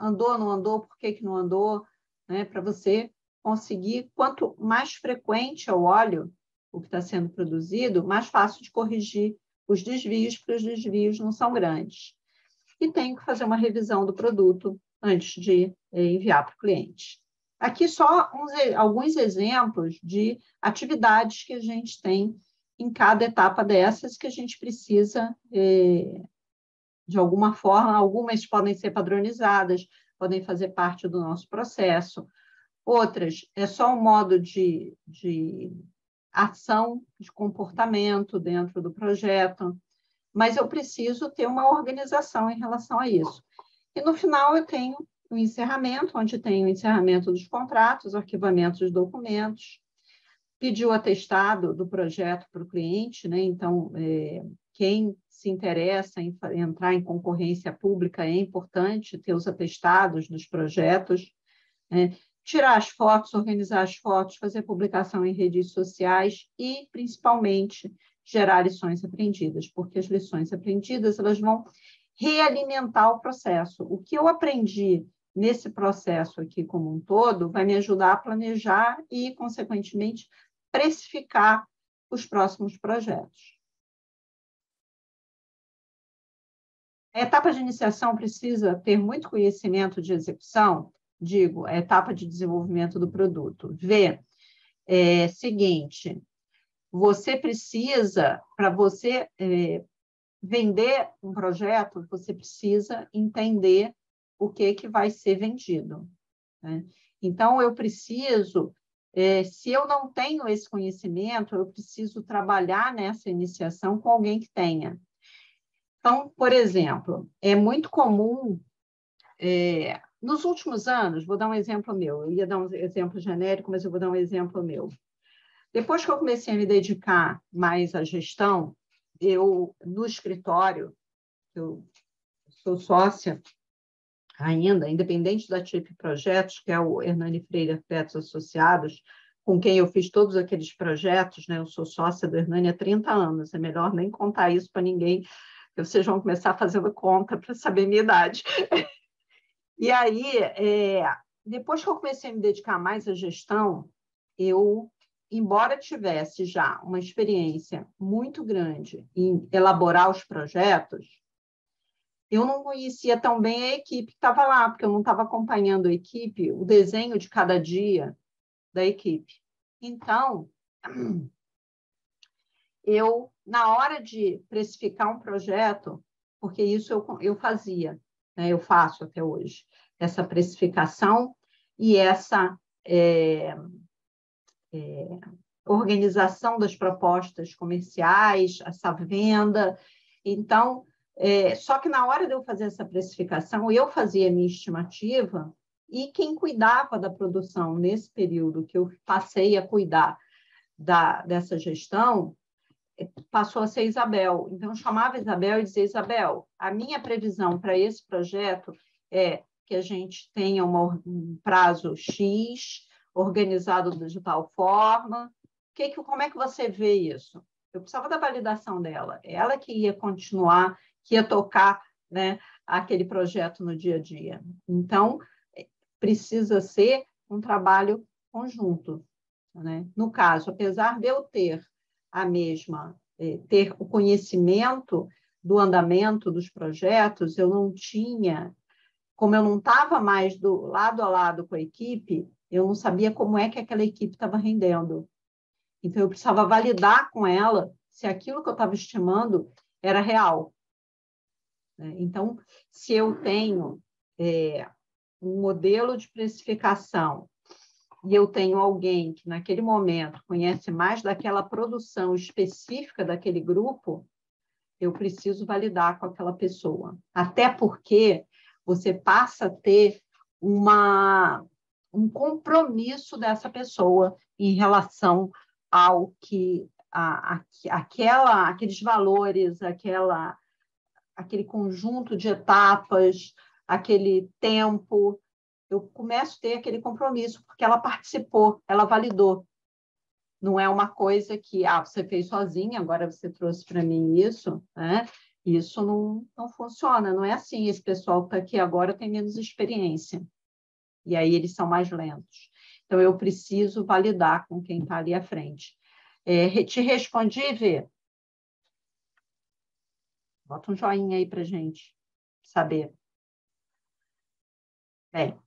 Andou, não andou, por que não andou? né, para você conseguir, quanto mais frequente é o óleo, o que está sendo produzido, mais fácil de corrigir os desvios, porque os desvios não são grandes. E tenho que fazer uma revisão do produto antes de enviar para o cliente. Aqui só alguns exemplos de atividades que a gente tem em cada etapa dessas que a gente precisa, de alguma forma, algumas podem ser padronizadas, podem fazer parte do nosso processo. Outras, é só um modo de ação, de comportamento dentro do projeto, mas eu preciso ter uma organização em relação a isso. E, no final, eu tenho o encerramento, onde tem o encerramento dos contratos, o arquivamento dos documentos, pedir o atestado do projeto para o cliente, né? Então, quem se interessa em entrar em concorrência pública, é importante ter os atestados dos projetos, né? Tirar as fotos, organizar as fotos, fazer publicação em redes sociais e, principalmente, gerar lições aprendidas, porque as lições aprendidas elas vão realimentar o processo. O que eu aprendi nesse processo aqui como um todo vai me ajudar a planejar e, consequentemente, precificar os próximos projetos. A etapa de iniciação precisa ter muito conhecimento de execução, digo, a etapa de desenvolvimento do produto. Seguinte, você precisa, para você vender um projeto, você precisa entender o que vai ser vendido, né? Então, eu preciso, se eu não tenho esse conhecimento, eu preciso trabalhar nessa iniciação com alguém que tenha. Então, por exemplo, é muito comum, nos últimos anos, vou dar um exemplo meu, eu ia dar um exemplo genérico, mas eu vou dar um exemplo meu. Depois que eu comecei a me dedicar mais à gestão, no escritório, eu sou sócia ainda, independente da TIP Projetos, que é o Hernani Freire Arquitetos Associados, com quem eu fiz todos aqueles projetos, né? Eu sou sócia do Hernani há 30 anos, é melhor nem contar isso para ninguém, que vocês vão começar fazendo conta para saber minha idade. E aí, depois que eu comecei a me dedicar mais à gestão, embora tivesse já uma experiência muito grande em elaborar os projetos, eu não conhecia tão bem a equipe que estava lá, porque eu não estava acompanhando a equipe, o desenho de cada dia da equipe. Então, na hora de precificar um projeto, porque isso eu fazia, né, eu faço até hoje, essa precificação e essa organização das propostas comerciais, essa venda. Então, só que na hora de eu fazer essa precificação, eu fazia a minha estimativa e quem cuidava da produção nesse período que eu passei a cuidar dessa gestão, passou a ser Isabel. Então, eu chamava a Isabel e dizia, Isabel, a minha previsão para esse projeto é que a gente tenha um prazo X, organizado de tal forma. Como é que você vê isso? Eu precisava da validação dela. Ela que ia continuar, que ia tocar, né, aquele projeto no dia a dia. Então, precisa ser um trabalho conjunto, né? No caso, apesar de eu ter ter o conhecimento do andamento dos projetos, eu não tinha, como eu não estava mais do lado a lado com a equipe, eu não sabia como é que aquela equipe estava rendendo. Então, eu precisava validar com ela se aquilo que eu estava estimando era real. Então, se eu tenho um modelo de precificação e eu tenho alguém que, naquele momento, conhece mais daquela produção específica daquele grupo, eu preciso validar com aquela pessoa. Até porque você passa a ter um compromisso dessa pessoa em relação ao que aqueles valores, aquele conjunto de etapas, aquele tempo, eu começo a ter aquele compromisso, porque ela participou, ela validou. Não é uma coisa que você fez sozinha, agora você trouxe para mim isso, né? Isso não funciona, não é assim. Esse pessoal que está aqui agora tem menos experiência. e aí eles são mais lentos. Então, eu preciso validar com quem está ali à frente. Te respondi, Vê? Bota um joinha aí para a gente saber. Bem,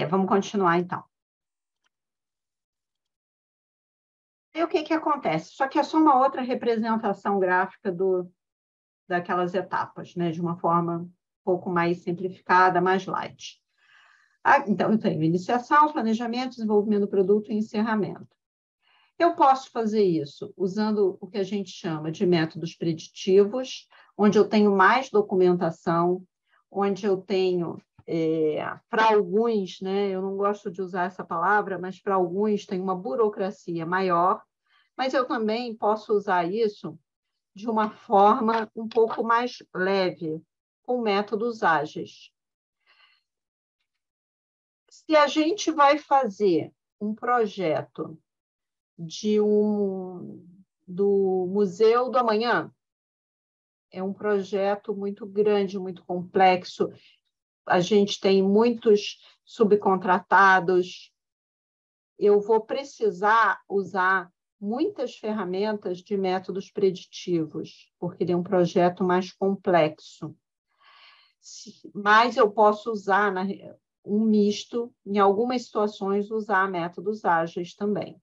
vamos continuar, então. E o que acontece? Isso aqui é só uma outra representação gráfica daquelas etapas, né? De uma forma um pouco mais simplificada, mais light. Então, eu tenho iniciação, planejamento, desenvolvimento do produto e encerramento. Eu posso fazer isso usando o que a gente chama de métodos preditivos, onde eu tenho mais documentação, onde eu tenho, para alguns, né, eu não gosto de usar essa palavra, mas para alguns tem uma burocracia maior, mas eu também posso usar isso de uma forma um pouco mais leve, com métodos ágeis. Se a gente vai fazer um projeto do Museu do Amanhã, é um projeto muito grande, muito complexo, a gente tem muitos subcontratados, eu vou precisar usar muitas ferramentas de métodos preditivos, porque ele é um projeto mais complexo. Mas eu posso usar um misto, em algumas situações, usar métodos ágeis também.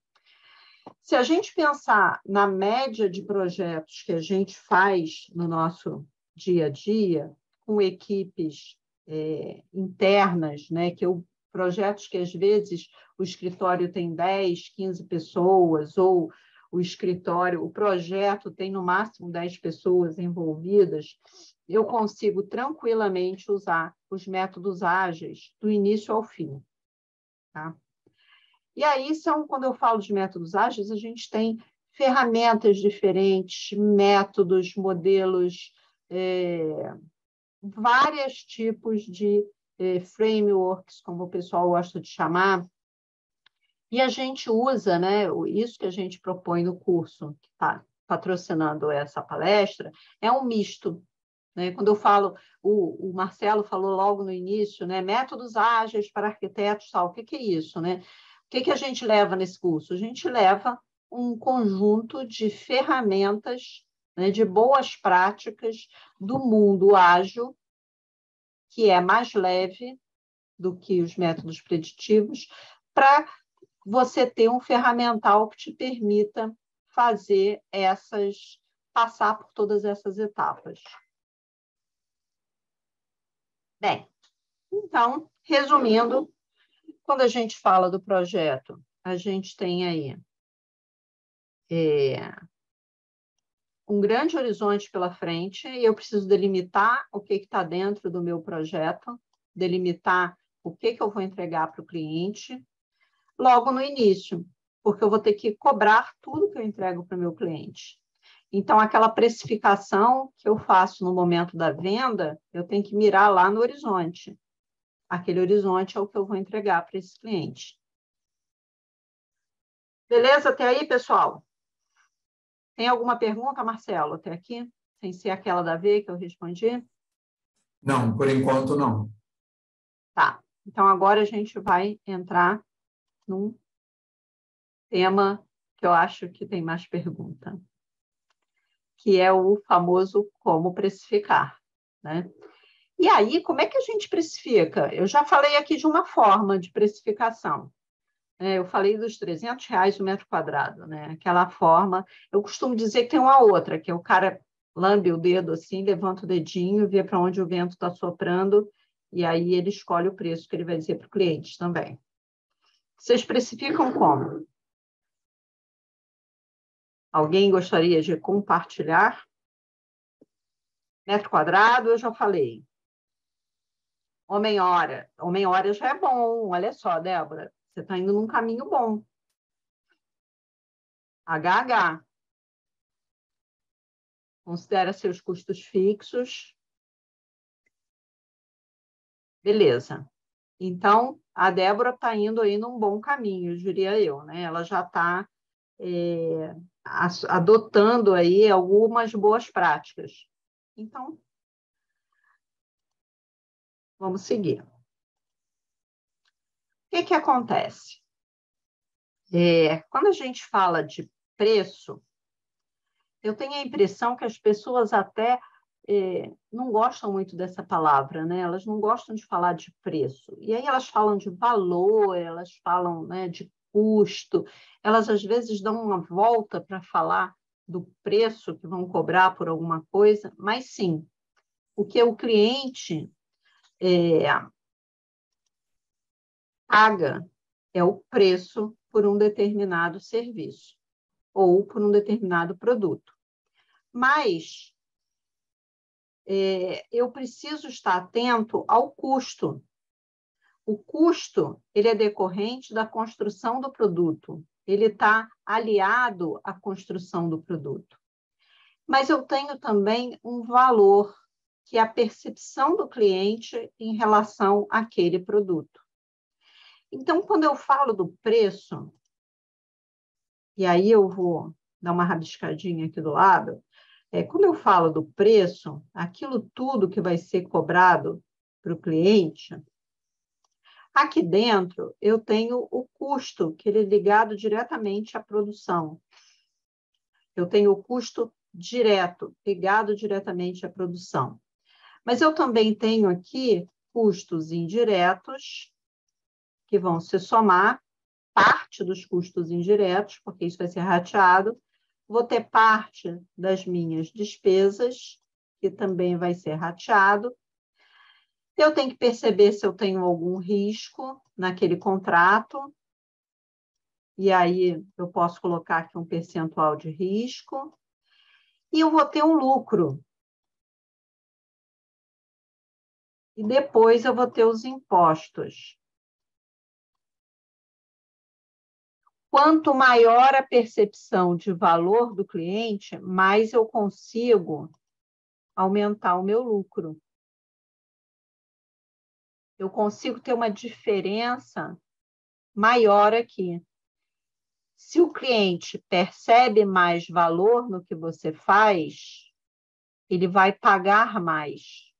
Se a gente pensar na média de projetos que a gente faz no nosso dia a dia, com equipes internas, né, projetos que, às vezes, o escritório tem 10, 15 pessoas, ou o projeto tem, no máximo, 10 pessoas envolvidas, eu consigo tranquilamente usar os métodos ágeis do início ao fim. Tá? E aí, quando eu falo de métodos ágeis, a gente tem ferramentas diferentes, métodos, modelos, vários tipos de frameworks, como o pessoal gosta de chamar, e a gente usa, né, isso que a gente propõe no curso, que está patrocinando essa palestra, é um misto. Né? Quando eu falo, o Marcelo falou logo no início, né, métodos ágeis para arquitetos, tal. O que é isso? Né? O que a gente leva nesse curso? A gente leva um conjunto de ferramentas, né, de boas práticas do mundo ágil, que é mais leve do que os métodos preditivos, para você ter um ferramental que te permita passar por todas essas etapas. Bem, então, resumindo, quando a gente fala do projeto, a gente tem aí um grande horizonte pela frente e eu preciso delimitar o que está dentro do meu projeto, delimitar o que eu vou entregar para o cliente logo no início, porque eu vou ter que cobrar tudo que eu entrego para o meu cliente. Então, aquela precificação que eu faço no momento da venda, eu tenho que mirar lá no horizonte. Aquele horizonte é o que eu vou entregar para esse cliente. Beleza até aí, pessoal? Tem alguma pergunta, Marcelo, até aqui? Sem ser aquela da V que eu respondi? Não, por enquanto não. Tá. Então, agora a gente vai entrar num tema que eu acho que tem mais pergunta, que é o famoso como precificar, né? E aí, como é que a gente precifica? Eu já falei aqui de uma forma de precificação. Eu falei dos R$300 o metro quadrado, né? Aquela forma. Eu costumo dizer que tem uma outra, que é o cara lambe o dedo assim, levanta o dedinho, vê para onde o vento está soprando, e aí ele escolhe o preço que ele vai dizer para o cliente também. Vocês precificam como? Alguém gostaria de compartilhar? Metro quadrado, eu já falei. Homem-hora. Homem-hora já é bom. Olha só, Débora, você está indo num caminho bom. HH. Considera seus custos fixos. Beleza. Então, a Débora está indo aí num bom caminho, diria eu, né? Ela já está adotando aí algumas boas práticas. Então, vamos seguir. que acontece? Quando a gente fala de preço, eu tenho a impressão que as pessoas até não gostam muito dessa palavra, né? Elas não gostam de falar de preço. E aí elas falam de valor, elas falam, né, de custo, elas às vezes dão uma volta para falar do preço que vão cobrar por alguma coisa, mas sim, o que o cliente paga é o preço por um determinado serviço ou por um determinado produto. Mas eu preciso estar atento ao custo. O custo, ele é decorrente da construção do produto. Ele está aliado à construção do produto. Mas eu tenho também um valor, que é a percepção do cliente em relação àquele produto. Então, quando eu falo do preço, e aí eu vou dar uma rabiscadinha aqui do lado, quando eu falo do preço, aquilo tudo que vai ser cobrado para o cliente, aqui dentro eu tenho o custo, que ele é ligado diretamente à produção. Eu tenho o custo direto, ligado diretamente à produção. Mas eu também tenho aqui custos indiretos, que vão se somar, parte dos custos indiretos, porque isso vai ser rateado. Vou ter parte das minhas despesas, que também vai ser rateado. Eu tenho que perceber se eu tenho algum risco naquele contrato, e aí eu posso colocar aqui um percentual de risco, e eu vou ter um lucro. E depois eu vou ter os impostos. Quanto maior a percepção de valor do cliente, mais eu consigo aumentar o meu lucro. Eu consigo ter uma diferença maior aqui. Se o cliente percebe mais valor no que você faz, ele vai pagar mais.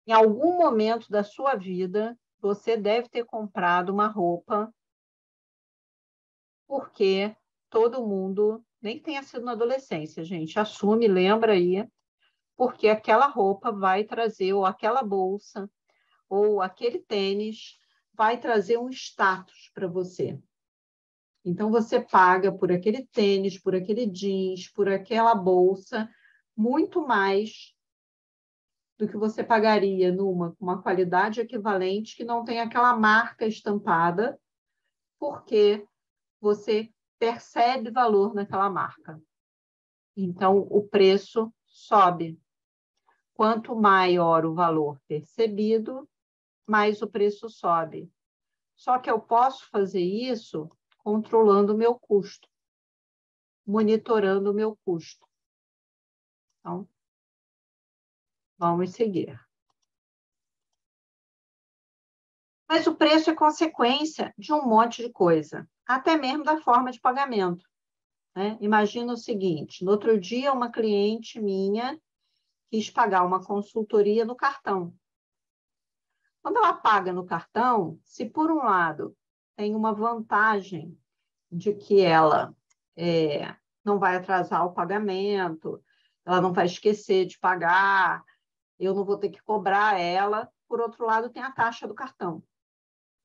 Em algum momento da sua vida, você deve ter comprado uma roupa porque todo mundo, nem tenha sido na adolescência, gente, assume, lembra aí, porque aquela roupa vai trazer, ou aquela bolsa, ou aquele tênis, vai trazer um status para você. Então, você paga por aquele tênis, por aquele jeans, por aquela bolsa, muito mais do que você pagaria numa com uma qualidade equivalente que não tem aquela marca estampada, porque você percebe valor naquela marca. Então, o preço sobe. Quanto maior o valor percebido, mais o preço sobe. Só que eu posso fazer isso controlando o meu custo, monitorando o meu custo. Então, vamos seguir. Mas o preço é consequência de um monte de coisa, até mesmo da forma de pagamento, né? Imagina o seguinte, no outro dia uma cliente minha quis pagar uma consultoria no cartão. Quando ela paga no cartão, se por um lado tem uma vantagem de que ela não vai atrasar o pagamento, ela não vai esquecer de pagar, eu não vou ter que cobrar ela, por outro lado tem a taxa do cartão.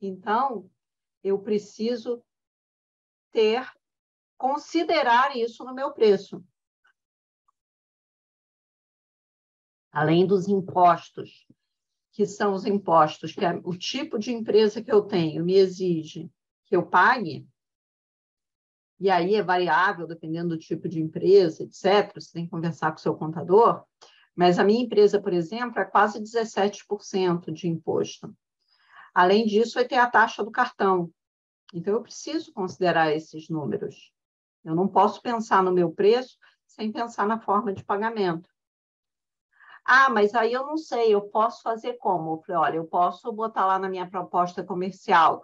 Então, eu preciso considerar isso no meu preço. Além dos impostos, que são os impostos que o tipo de empresa que eu tenho me exige que eu pague, e aí é variável dependendo do tipo de empresa, etc. Você tem que conversar com o seu contador, mas a minha empresa, por exemplo, é quase 17% de imposto. Além disso, vai ter a taxa do cartão. Então, eu preciso considerar esses números. Eu não posso pensar no meu preço sem pensar na forma de pagamento. Ah, mas aí eu não sei, eu posso fazer como? Eu falei, olha, eu posso botar lá na minha proposta comercial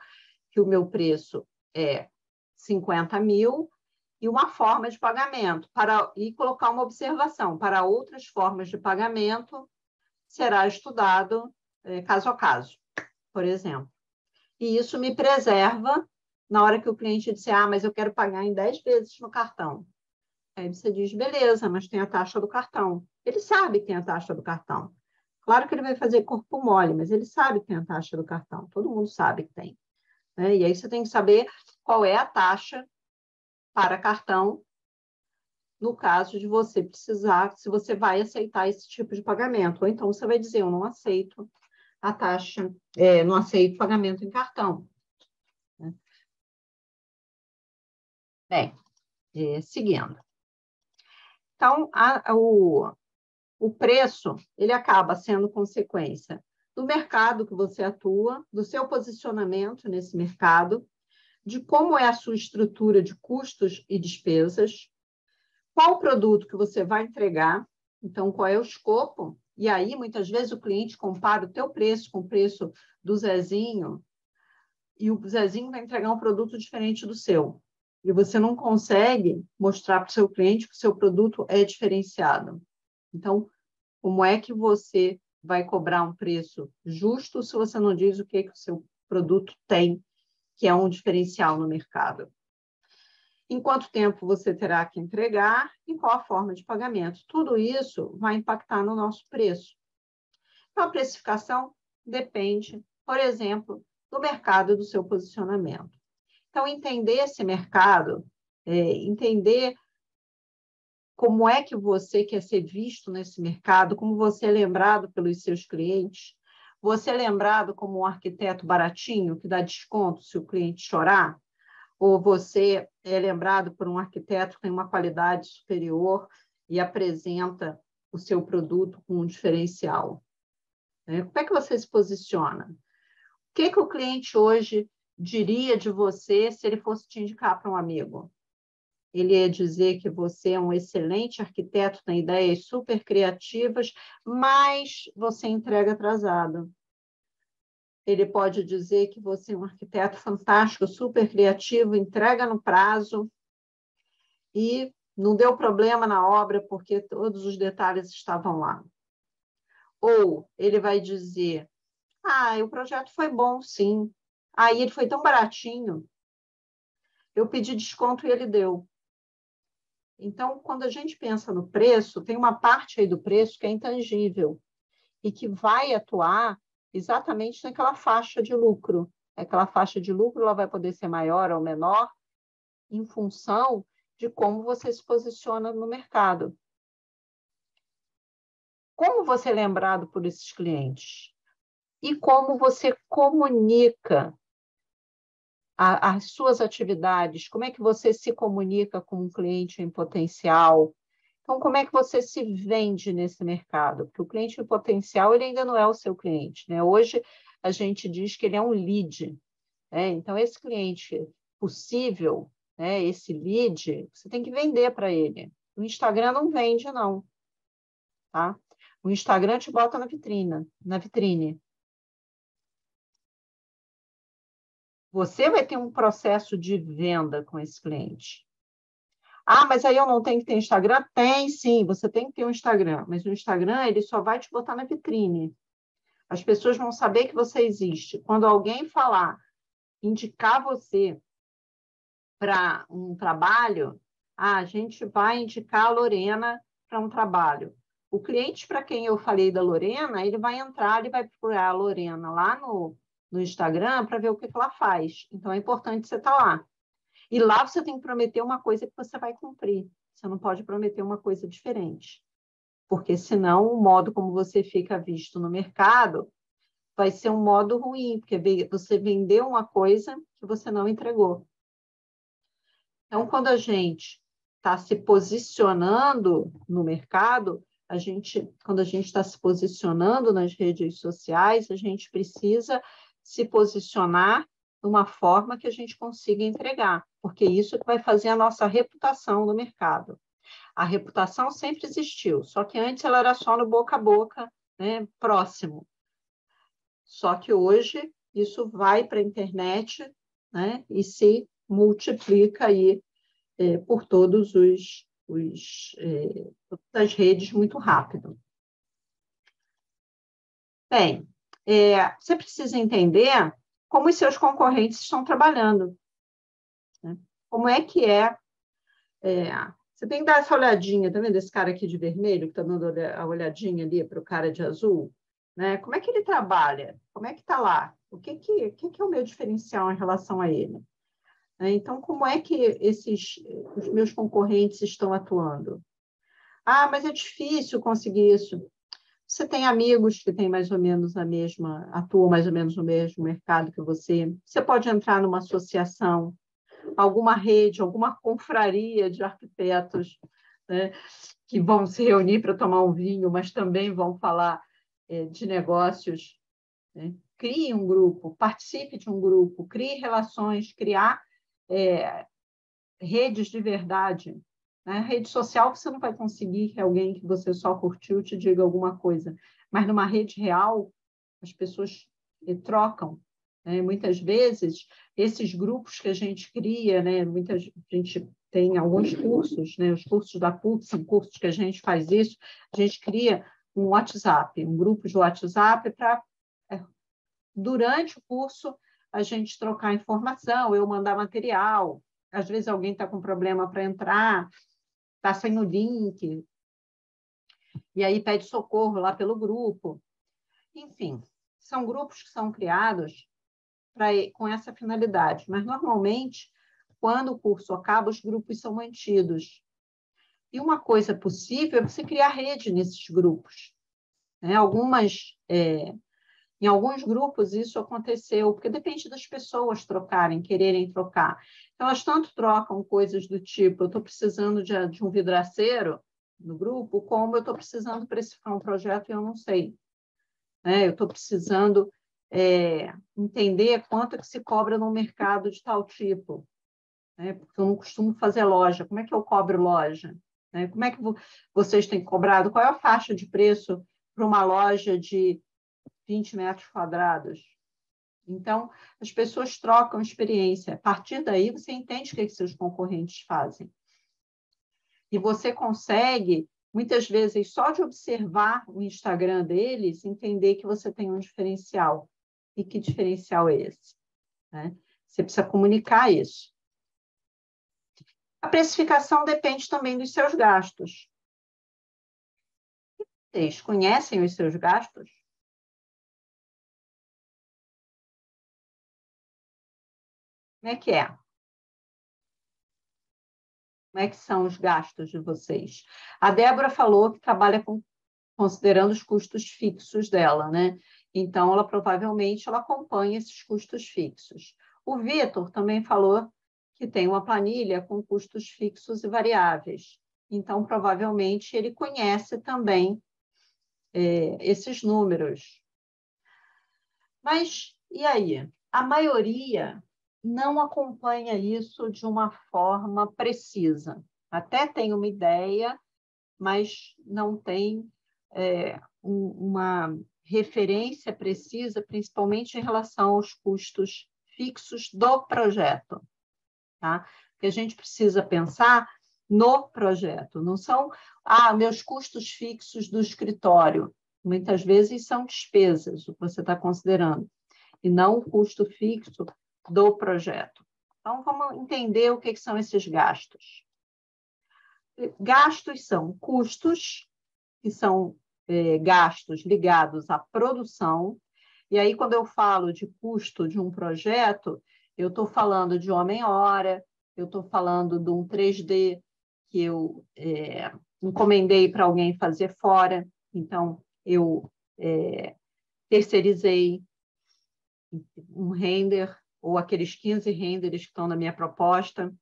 que o meu preço é 50 mil e uma forma de pagamento, e colocar uma observação. Para outras formas de pagamento, será estudado caso a caso, por exemplo. E isso me preserva na hora que o cliente disser, mas eu quero pagar em 10 vezes no cartão. Aí você diz, beleza, mas tem a taxa do cartão. Ele sabe que tem a taxa do cartão. Claro que ele vai fazer corpo mole, mas ele sabe que tem a taxa do cartão. Todo mundo sabe que tem. Né? E aí você tem que saber qual é a taxa para cartão, no caso de você precisar, se você vai aceitar esse tipo de pagamento. Ou então você vai dizer, eu não aceito a taxa, não aceito pagamento em cartão. Né? Bem, seguindo. Então, o preço, ele acaba sendo consequência do mercado que você atua, do seu posicionamento nesse mercado, de como é a sua estrutura de custos e despesas, qual o produto que você vai entregar, então, qual é o escopo, e aí, muitas vezes, o cliente compara o teu preço com o preço do Zezinho, e o Zezinho vai entregar um produto diferente do seu. E você não consegue mostrar para o seu cliente que o seu produto é diferenciado. Então, como é que você vai cobrar um preço justo se você não diz o que o seu produto tem, que é um diferencial no mercado? Em quanto tempo você terá que entregar e qual a forma de pagamento? Tudo isso vai impactar no nosso preço. Então, a precificação depende, por exemplo, do mercado e do seu posicionamento. Então, entender esse mercado, entender como é que você quer ser visto nesse mercado, como você é lembrado pelos seus clientes, você é lembrado como um arquiteto baratinho que dá desconto se o cliente chorar, ou você é lembrado por um arquiteto que tem uma qualidade superior e apresenta o seu produto com um diferencial. Como é que você se posiciona? O que o cliente hoje diria de você se ele fosse te indicar para um amigo? Ele ia dizer que você é um excelente arquiteto, tem ideias super criativas, mas você entrega atrasado. Ele pode dizer que você é um arquiteto fantástico, super criativo, entrega no prazo e não deu problema na obra porque todos os detalhes estavam lá. Ou ele vai dizer, o projeto foi bom, sim. Aí ele foi tão baratinho, eu pedi desconto e ele deu. Então, quando a gente pensa no preço, tem uma parte aí do preço que é intangível e que vai atuar exatamente naquela faixa de lucro. Aquela faixa de lucro ela vai poder ser maior ou menor em função de como você se posiciona no mercado. Como você é lembrado por esses clientes? E como você comunica as suas atividades? Como é que você se comunica com um cliente em potencial? Então, como é que você se vende nesse mercado? Porque o cliente em potencial ele ainda não é o seu cliente. Né? Hoje, a gente diz que ele é um lead. Né? Então, esse cliente possível, né, esse lead, você tem que vender para ele. O Instagram não vende, não. Tá? O Instagram te bota na vitrine. Você vai ter um processo de venda com esse cliente. Mas aí eu não tenho que ter Instagram? Tem, sim, você tem que ter um Instagram. Mas o Instagram, ele só vai te botar na vitrine. As pessoas vão saber que você existe. Quando alguém falar, indicar você para um trabalho, a gente vai indicar a Lorena para um trabalho. O cliente para quem eu falei da Lorena, ele vai entrar, ele vai procurar a Lorena lá no Instagram para ver o que ela faz. Então, é importante você estar lá. E lá você tem que prometer uma coisa que você vai cumprir. Você não pode prometer uma coisa diferente. Porque senão o modo como você fica visto no mercado vai ser um modo ruim, porque você vendeu uma coisa que você não entregou. Então, quando a gente está se posicionando no mercado, quando a gente está se posicionando nas redes sociais, a gente precisa se posicionar de uma forma que a gente consiga entregar, porque isso que vai fazer a nossa reputação no mercado. A reputação sempre existiu, só que antes ela era só no boca a boca, né, próximo. Só que hoje isso vai para a internet, né, e se multiplica aí por todas as redes muito rápido. Bem, você precisa entender como os seus concorrentes estão trabalhando, né? Como é que você tem que dar essa olhadinha, tá vendo esse cara aqui de vermelho, que está dando a olhadinha ali para o cara de azul? Né? Como é que ele trabalha? Como é que está lá? O que é o meu diferencial em relação a ele? Né? Então, como é que os meus concorrentes estão atuando? Ah, mas é difícil conseguir isso. Você tem amigos que têm mais ou menos atuam mais ou menos no mesmo mercado que você. Você pode entrar numa associação, alguma rede, alguma confraria de arquitetos, né, que vão se reunir para tomar um vinho, mas também vão falar de negócios. Né? Crie um grupo, participe de um grupo, crie relações, criar redes de verdade. Né? Rede social você não vai conseguir que alguém que você só curtiu te diga alguma coisa, mas numa rede real as pessoas trocam. Né? Muitas vezes, esses grupos que a gente cria, né? A gente tem alguns cursos, né? Os cursos da PUC são cursos que a gente faz isso, a gente cria um WhatsApp, um grupo de WhatsApp para, durante o curso, a gente trocar informação, eu mandar material. Às vezes alguém está com problema para entrar, está sem o link, e aí pede socorro lá pelo grupo. Enfim, são grupos que são criados com essa finalidade, mas normalmente, quando o curso acaba, os grupos são mantidos. E uma coisa possível é você criar rede nesses grupos. Né? Em alguns grupos isso aconteceu, porque depende das pessoas trocarem, quererem trocar. Então, elas tanto trocam coisas do tipo, eu estou precisando de um vidraceiro no grupo, como eu estou precisando precificar um projeto e eu não sei. Né? Eu estou precisando entender quanto que se cobra no mercado de tal tipo. Né? Porque eu não costumo fazer loja. Como é que eu cobro loja? Né? Como é que vocês têm cobrado? Qual é a faixa de preço para uma loja de 20 metros quadrados? Então, as pessoas trocam experiência. A partir daí, você entende o que seus concorrentes fazem. E você consegue, muitas vezes, só de observar o Instagram deles, entender que você tem um diferencial. E que diferencial é esse? Né? Você precisa comunicar isso. A precificação depende também dos seus gastos. Vocês conhecem os seus gastos? Como é que é? Como é que são os gastos de vocês? A Débora falou que trabalha considerando os custos fixos dela, né? Então, ela provavelmente acompanha esses custos fixos. O Vitor também falou que tem uma planilha com custos fixos e variáveis. Então, provavelmente, ele conhece também esses números. Mas, e aí? A maioria não acompanha isso de uma forma precisa. Até tem uma ideia, mas não tem uma referência precisa, principalmente em relação aos custos fixos do projeto. Tá? Porque a gente precisa pensar no projeto, não são meus custos fixos do escritório. Muitas vezes são despesas, o que você está considerando, e não o custo fixo do projeto. Então, vamos entender o que são esses gastos. Gastos são custos, que são gastos ligados à produção. E aí, quando eu falo de custo de um projeto, eu estou falando de homem-hora, eu estou falando de um 3D que eu encomendei para alguém fazer fora. Então, eu terceirizei um render, ou aqueles 15 renders que estão na minha proposta.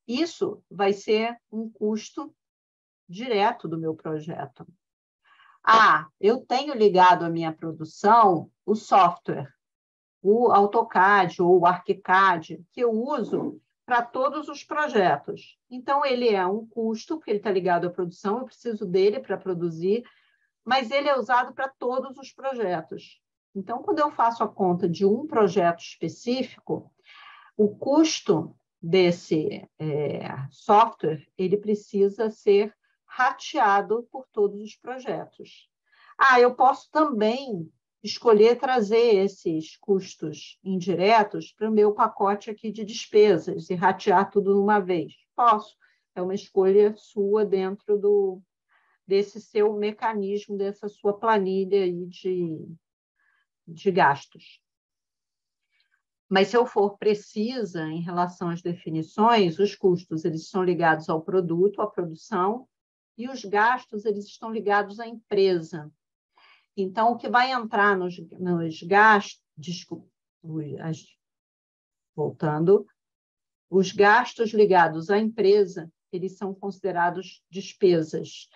Isso vai ser um custo direto do meu projeto. Eu tenho ligado à minha produção o software, o AutoCAD ou o ArchiCAD, que eu uso para todos os projetos. Então, ele é um custo, porque ele está ligado à produção, eu preciso dele para produzir, mas ele é usado para todos os projetos. Então, quando eu faço a conta de um projeto específico, o custo desse software, ele precisa ser rateado por todos os projetos. Eu posso também escolher trazer esses custos indiretos para o meu pacote aqui de despesas e ratear tudo de uma vez. Posso. É uma escolha sua dentro desse seu mecanismo, dessa sua planilha aí de gastos. Mas se eu for precisa em relação às definições, os custos eles são ligados ao produto, à produção, e os gastos eles estão ligados à empresa. Então, o que vai entrar nos gastos, desculpa, voltando, os gastos ligados à empresa, eles são considerados despesas.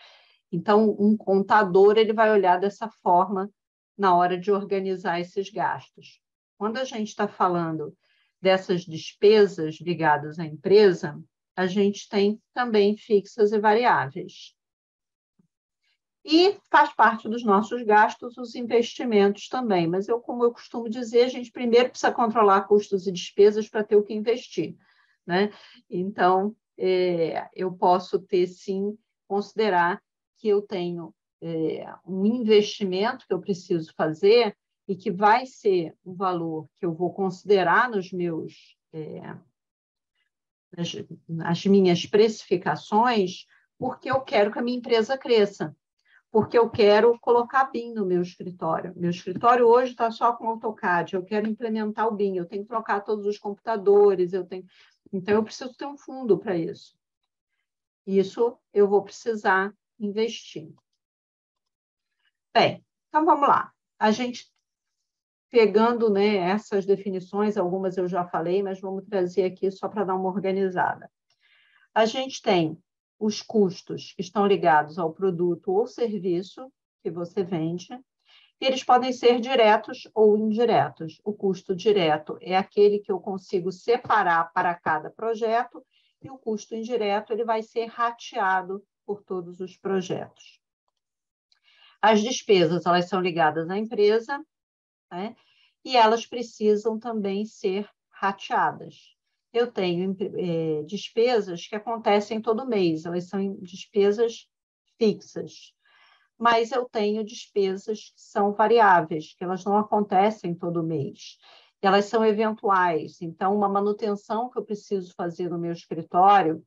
Então, um contador ele vai olhar dessa forma na hora de organizar esses gastos. Quando a gente está falando dessas despesas ligadas à empresa, a gente tem também fixas e variáveis. E faz parte dos nossos gastos os investimentos também. Mas, como eu costumo dizer, a gente primeiro precisa controlar custos e despesas para ter o que investir, né? Então, eu posso ter, sim, considerar que eu tenho um investimento que eu preciso fazer e que vai ser um valor que eu vou considerar nos meus, nas minhas precificações, porque eu quero que a minha empresa cresça, porque eu quero colocar BIM no meu escritório. Meu escritório hoje está só com AutoCAD, eu quero implementar o BIM, eu tenho que trocar todos os computadores, então eu preciso ter um fundo para isso. Isso eu vou precisar investir. Bem, então vamos lá. A gente pegando, né, essas definições, algumas eu já falei, mas vamos trazer aqui só para dar uma organizada. A gente tem os custos que estão ligados ao produto ou serviço que você vende. Eles podem ser diretos ou indiretos. O custo direto é aquele que eu consigo separar para cada projeto e o custo indireto ele vai ser rateado por todos os projetos. As despesas elas são ligadas à empresa, né? E elas precisam também ser rateadas. Eu tenho despesas que acontecem todo mês, elas são despesas fixas, mas eu tenho despesas que são variáveis, que elas não acontecem todo mês. Elas são eventuais, então uma manutenção que eu preciso fazer no meu escritório,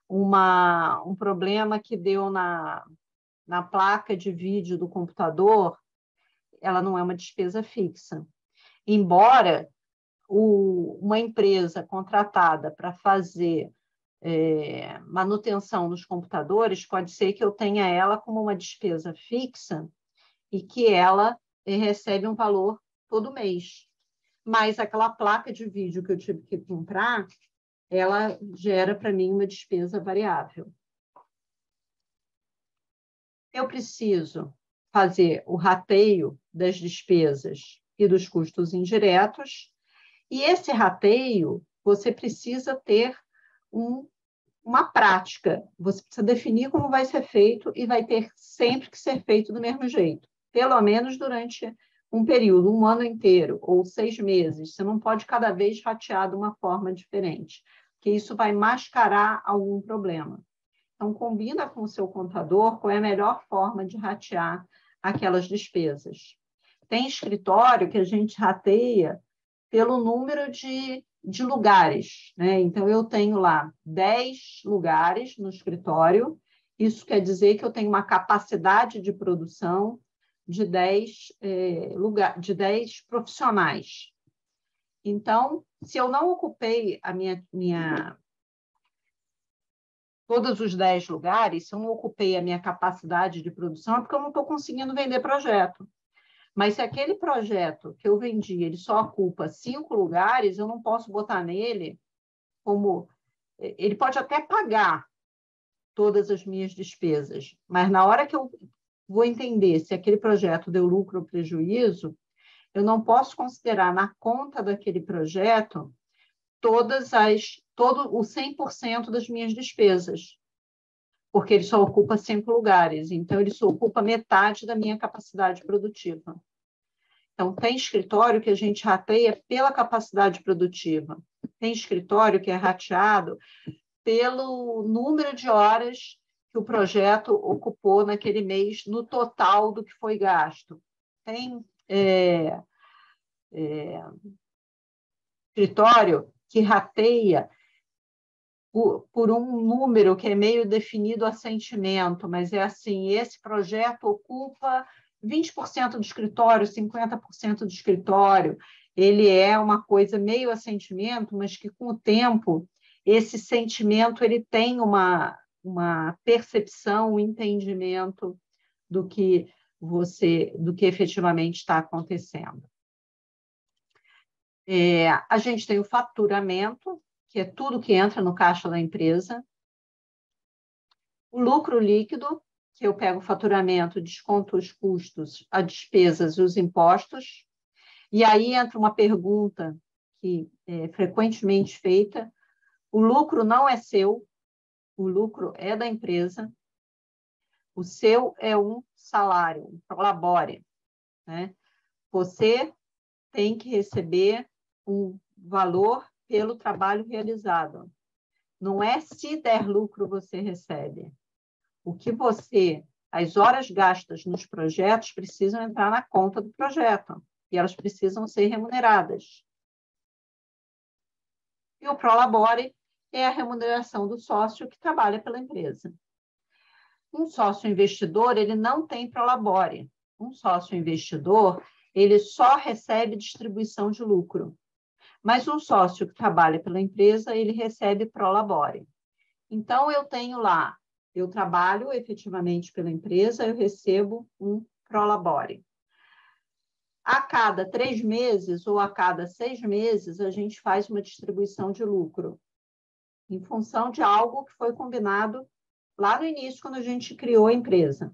um problema que deu na placa de vídeo do computador, ela não é uma despesa fixa. Embora uma empresa contratada para fazer manutenção nos computadores, pode ser que eu tenha ela como uma despesa fixa e que ela recebe um valor todo mês. Mas aquela placa de vídeo que eu tive que comprar, ela gera para mim uma despesa variável. Eu preciso fazer o rateio das despesas e dos custos indiretos, e esse rateio você precisa ter uma prática, você precisa definir como vai ser feito e vai ter sempre que ser feito do mesmo jeito, pelo menos durante um período, um ano inteiro, ou 6 meses. Você não pode cada vez ratear de uma forma diferente, porque isso vai mascarar algum problema. Então, combina com o seu contador qual é a melhor forma de ratear aquelas despesas. Tem escritório que a gente rateia pelo número de lugares, né? Então, eu tenho lá 10 lugares no escritório, isso quer dizer que eu tenho uma capacidade de produção de 10 profissionais. Então, se eu não ocupei todos os 10 lugares, se eu não ocupei a minha capacidade de produção, é porque eu não estou conseguindo vender projeto. Mas se aquele projeto que eu vendi, ele só ocupa 5 lugares, eu não posso botar nele como... Ele pode até pagar todas as minhas despesas, mas na hora que eu vou entender se aquele projeto deu lucro ou prejuízo, eu não posso considerar na conta daquele projeto todo o 100% das minhas despesas, porque ele só ocupa 5 lugares, então ele só ocupa metade da minha capacidade produtiva. Então, tem escritório que a gente rateia pela capacidade produtiva, tem escritório que é rateado pelo número de horas que o projeto ocupou naquele mês, no total do que foi gasto. Tem escritório que rateia por um número que é meio definido a sentimento, mas é assim, esse projeto ocupa 20% do escritório, 50% do escritório, ele é uma coisa meio a sentimento, mas que com o tempo, esse sentimento ele tem uma percepção, um entendimento do que efetivamente está acontecendo. A gente tem o faturamento, que é tudo que entra no caixa da empresa. O lucro líquido, que eu pego o faturamento, desconto os custos, as despesas e os impostos. E aí entra uma pergunta que é frequentemente feita: o lucro não é seu, o lucro é da empresa, o seu é um salário, um prolabore, né? Você tem que receber um valor pelo trabalho realizado. Não é se der lucro você recebe. As horas gastas nos projetos precisam entrar na conta do projeto e elas precisam ser remuneradas. E o prolabore é a remuneração do sócio que trabalha pela empresa. Um sócio investidor, ele não tem prolabore. Um sócio investidor, ele só recebe distribuição de lucro. Mas um sócio que trabalha pela empresa, ele recebe prolabore. Então, eu trabalho efetivamente pela empresa, eu recebo um prolabore. A cada 3 meses ou a cada 6 meses, a gente faz uma distribuição de lucro, em função de algo que foi combinado lá no início, quando a gente criou a empresa.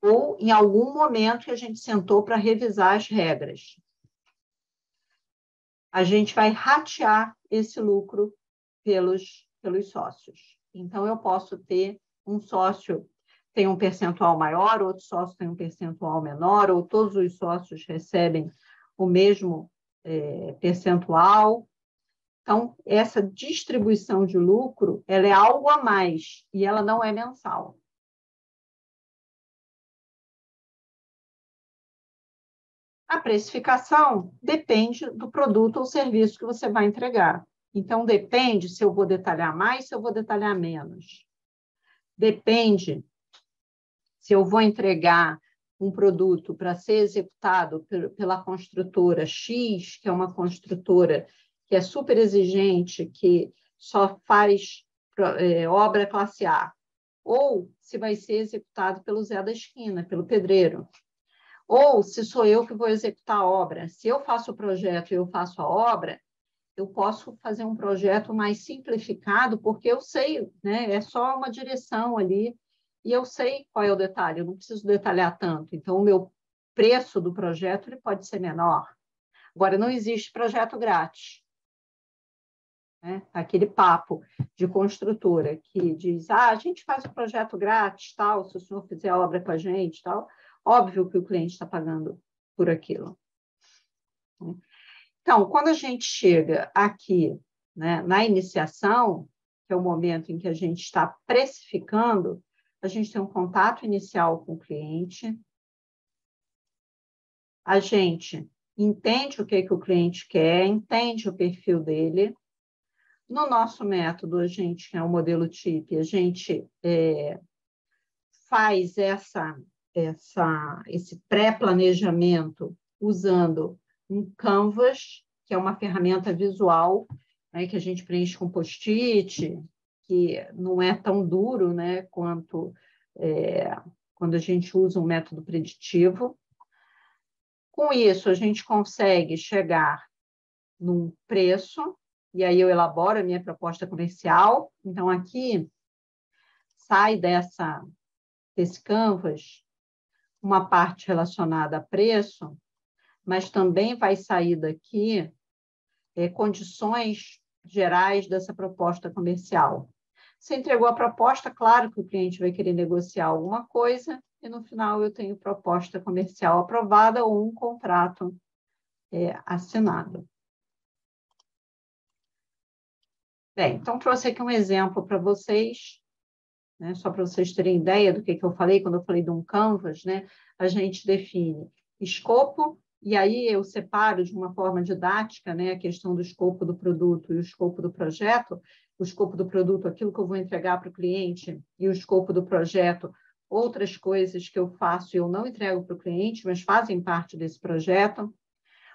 Ou em algum momento que a gente sentou para revisar as regras. A gente vai ratear esse lucro pelos sócios. Então, eu posso ter um sócio tem um percentual maior, outro sócio tem um percentual menor, ou todos os sócios recebem o mesmo percentual. Então, essa distribuição de lucro, ela é algo a mais, e ela não é mensal. A precificação depende do produto ou serviço que você vai entregar. Então, depende se eu vou detalhar mais, se eu vou detalhar menos. Depende se eu vou entregar um produto para ser executado pela construtora X, que é uma construtora que é super exigente, que só faz obra classe A, ou se vai ser executado pelo Zé da esquina, pelo pedreiro. Ou se sou eu que vou executar a obra. Se eu faço o projeto e eu faço a obra, eu posso fazer um projeto mais simplificado, porque eu sei, né? É só uma direção ali, e eu sei qual é o detalhe, eu não preciso detalhar tanto. Então, o meu preço do projeto ele pode ser menor. Agora, não existe projeto grátis. Né? Aquele papo de construtora que diz, a gente faz o projeto grátis, tal, se o senhor fizer a obra com a gente, tal. Óbvio que o cliente está pagando por aquilo. Então, quando a gente chega aqui, né, na iniciação, que é o momento em que a gente está precificando, a gente tem um contato inicial com o cliente, a gente entende o que o cliente quer, entende o perfil dele. No nosso método, a gente, que é o modelo TIP, a gente faz esse pré-planejamento usando um Canvas, que é uma ferramenta visual, né, que a gente preenche com post-it, que não é tão duro, né, quanto quando a gente usa um método preditivo. Com isso, a gente consegue chegar num preço, e aí eu elaboro a minha proposta comercial. Então, aqui sai desse Canvas uma parte relacionada a preço, mas também vai sair daqui condições gerais dessa proposta comercial. Você entregou a proposta, claro que o cliente vai querer negociar alguma coisa, e no final eu tenho proposta comercial aprovada ou um contrato assinado. Bem, então trouxe aqui um exemplo para vocês, né, só para vocês terem ideia do que eu falei quando eu falei de um Canvas, né, a gente define escopo, e aí eu separo de uma forma didática, né, a questão do escopo do produto e o escopo do projeto. O escopo do produto, aquilo que eu vou entregar para o cliente, e o escopo do projeto, outras coisas que eu faço e eu não entrego para o cliente, mas fazem parte desse projeto.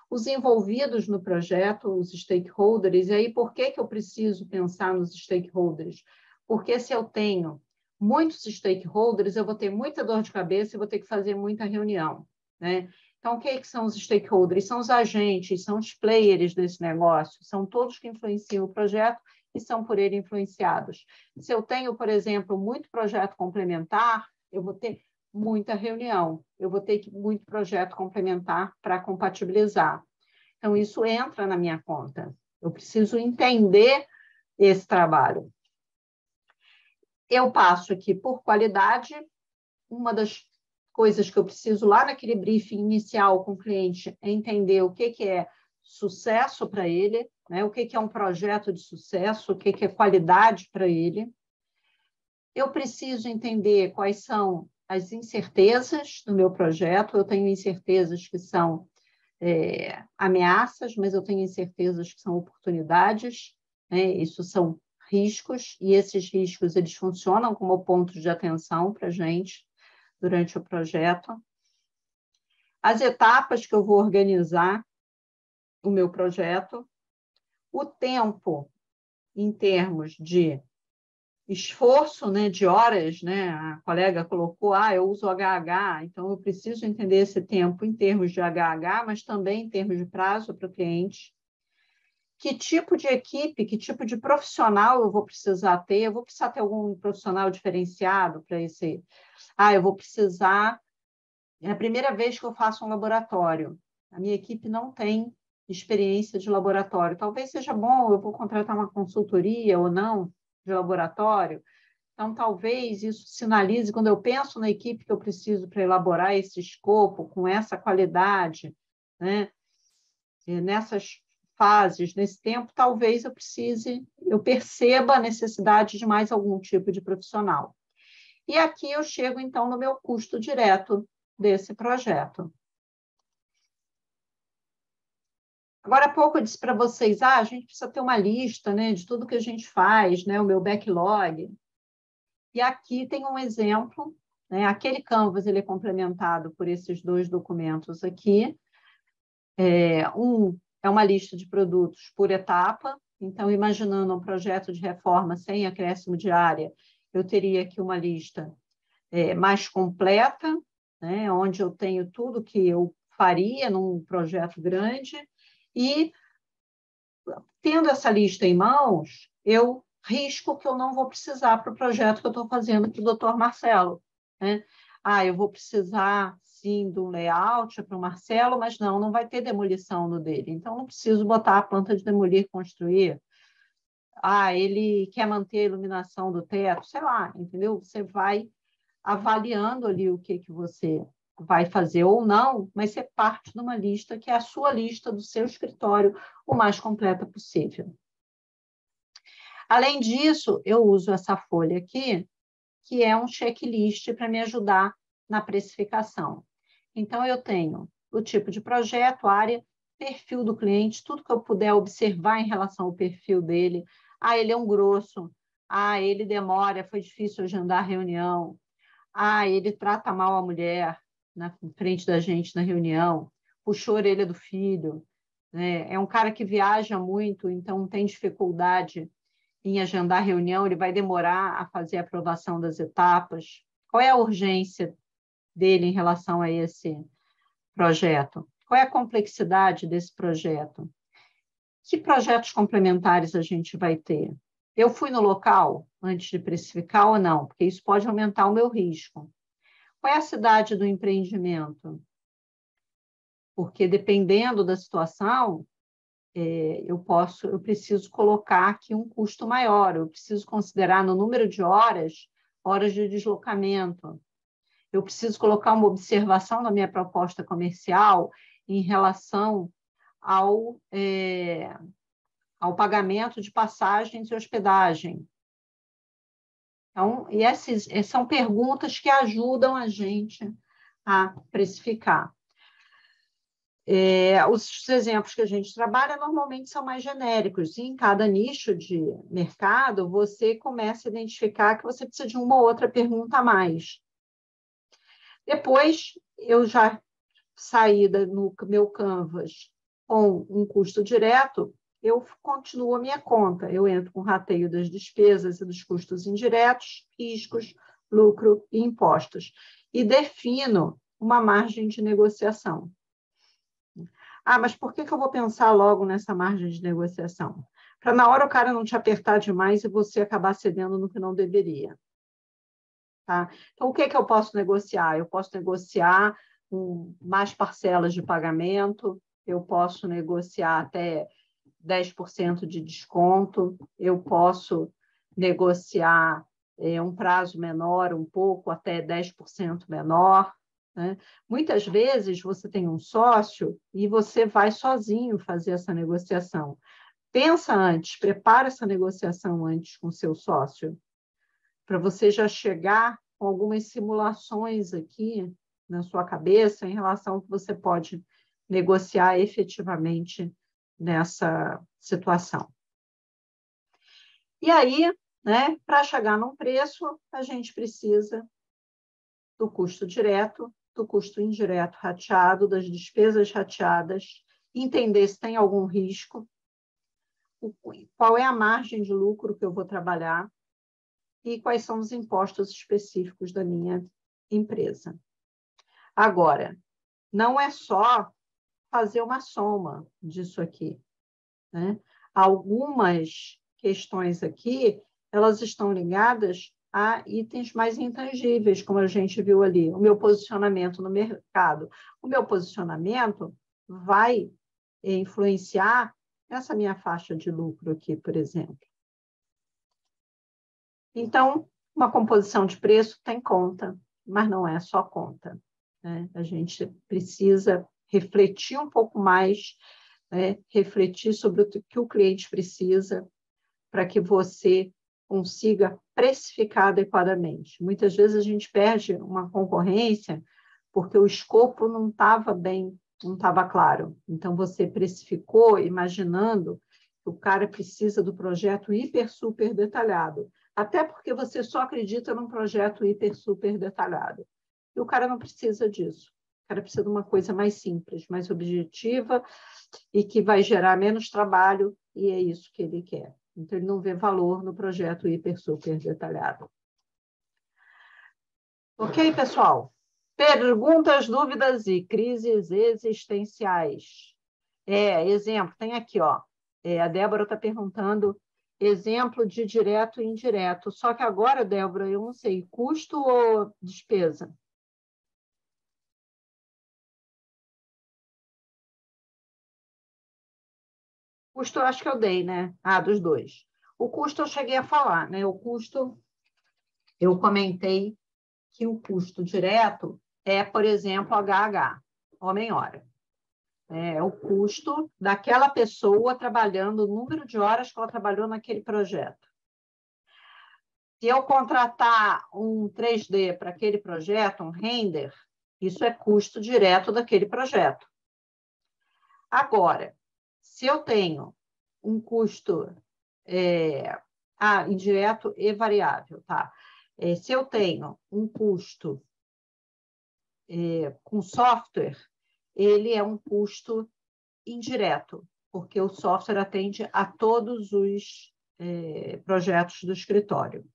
Os envolvidos no projeto, os stakeholders, e aí por que eu preciso pensar nos stakeholders? Porque se eu tenho muitos stakeholders, eu vou ter muita dor de cabeça e vou ter que fazer muita reunião, né? Então, o que são os stakeholders? São os agentes, são os players desse negócio, são todos que influenciam o projeto e são por ele influenciados. Se eu tenho, por exemplo, muito projeto complementar, eu vou ter muita reunião, eu vou ter muito projeto complementar para compatibilizar. Então, isso entra na minha conta. Eu preciso entender esse trabalho. Eu passo aqui por qualidade. Uma das coisas que eu preciso lá naquele briefing inicial com o cliente é entender o que é sucesso para ele, né? O que é um projeto de sucesso, o que é qualidade para ele. Eu preciso entender quais são as incertezas do meu projeto. Eu tenho incertezas que são ameaças, mas eu tenho incertezas que são oportunidades, né? Isso são riscos, e esses riscos eles funcionam como pontos de atenção para a gente durante o projeto. As etapas que eu vou organizar o meu projeto, o tempo em termos de esforço, né, de horas, né? A colega colocou, eu uso HH, então eu preciso entender esse tempo em termos de HH, mas também em termos de prazo para o cliente. Que tipo de equipe, que tipo de profissional eu vou precisar ter? Eu vou precisar ter algum profissional diferenciado para esse... eu vou precisar... É a primeira vez que eu faço um laboratório. A minha equipe não tem experiência de laboratório. Talvez seja bom, eu vou contratar uma consultoria ou não de laboratório. Então, talvez isso sinalize, quando eu penso na equipe que eu preciso para elaborar esse escopo, com essa qualidade, né? E nessas fases, nesse tempo, talvez eu perceba a necessidade de mais algum tipo de profissional. E aqui eu chego, então, no meu custo direto desse projeto. Agora há pouco eu disse para vocês, a gente precisa ter uma lista, né, de tudo que a gente faz, né, o meu backlog. E aqui tem um exemplo, né, aquele Canvas ele é complementado por esses dois documentos aqui. Um é uma lista de produtos por etapa. Então, imaginando um projeto de reforma sem acréscimo de área, eu teria aqui uma lista mais completa, né, onde eu tenho tudo que eu faria num projeto grande, e, tendo essa lista em mãos, eu risco que eu não vou precisar para o projeto que eu estou fazendo para o doutor Marcelo, né? Eu vou precisar, sim, do layout para o Marcelo, mas não vai ter demolição no dele. Então, não preciso botar a planta de demolir, construir. Ele quer manter a iluminação do teto, sei lá, entendeu? Você vai avaliando ali o que você vai fazer ou não, mas você parte de uma lista que é a sua lista do seu escritório, o mais completa possível. Além disso, eu uso essa folha aqui, que é um checklist para me ajudar na precificação. Então, eu tenho o tipo de projeto, área, perfil do cliente, tudo que eu puder observar em relação ao perfil dele. Ele é um grosso. Ele demora, foi difícil agendar a reunião. Ele trata mal a mulher na frente da gente na reunião, puxou a orelha do filho, né? É um cara que viaja muito, então tem dificuldade em agendar a reunião, ele vai demorar a fazer a aprovação das etapas. Qual é a urgência dele em relação a esse projeto? Qual é a complexidade desse projeto? Que projetos complementares a gente vai ter? Eu fui no local antes de precificar ou não? Porque isso pode aumentar o meu risco. Qual é a cidade do empreendimento? Porque, dependendo da situação, eu preciso colocar aqui um custo maior, eu preciso considerar no número de horas de deslocamento. Eu preciso colocar uma observação na minha proposta comercial em relação ao pagamento de passagens e hospedagem. Então, são perguntas que ajudam a gente a precificar. Os exemplos que a gente trabalha normalmente são mais genéricos, e em cada nicho de mercado você começa a identificar que você precisa de uma ou outra pergunta a mais. Depois, eu já saí no meu Canvas com um custo direto, eu continuo a minha conta. Eu entro com o rateio das despesas e dos custos indiretos, riscos, lucro e impostos. E defino uma margem de negociação. Mas por que eu vou pensar logo nessa margem de negociação? Para na hora o cara não te apertar demais e você acabar cedendo no que não deveria. Tá? Então, o que eu posso negociar? Eu posso negociar mais parcelas de pagamento, eu posso negociar até 10% de desconto, eu posso negociar um prazo menor, um pouco, até 10% menor. Né? Muitas vezes você tem um sócio e você vai sozinho fazer essa negociação. Pensa antes, prepara essa negociação antes com o seu sócio, para você já chegar com algumas simulações aqui na sua cabeça em relação ao que você pode negociar efetivamente nessa situação. E aí, né, para chegar num preço, a gente precisa do custo direto, do custo indireto rateado, das despesas rateadas, entender se tem algum risco, qual é a margem de lucro que eu vou trabalhar e quais são os impostos específicos da minha empresa. Agora, não é só fazer uma soma disso aqui, né? Algumas questões aqui, elas estão ligadas a itens mais intangíveis, como a gente viu ali, o meu posicionamento no mercado. O meu posicionamento vai influenciar essa minha faixa de lucro aqui, por exemplo. Então, uma composição de preço tem conta, mas não é só conta. Né? A gente precisa refletir um pouco mais, né? Refletir sobre o que o cliente precisa para que você consiga precificar adequadamente. Muitas vezes a gente perde uma concorrência porque o escopo não estava bem, não estava claro. Então, você precificou imaginando que o cara precisa do projeto hiper, super detalhado. Até porque você só acredita num projeto hiper, super detalhado. E o cara não precisa disso. O cara precisa de uma coisa mais simples, mais objetiva e que vai gerar menos trabalho, e é isso que ele quer. Então, ele não vê valor no projeto hiper, super detalhado. Ok, pessoal? Perguntas, dúvidas e crises existenciais. Exemplo, tem aqui, ó. A Débora está perguntando exemplo de direto e indireto. Só que agora, Débora, eu não sei, custo ou despesa? Custo eu acho que eu dei, né? Dos dois. O custo eu cheguei a falar, né? O custo, eu comentei que o custo direto é, por exemplo, HH, homem-hora. É o custo daquela pessoa trabalhando, o número de horas que ela trabalhou naquele projeto. Se eu contratar um 3D para aquele projeto, um render, isso é custo direto daquele projeto. Agora, se eu tenho um custo indireto e variável, tá? Se eu tenho um custo com software, ele é um custo indireto, porque o software atende a todos os projetos do escritório.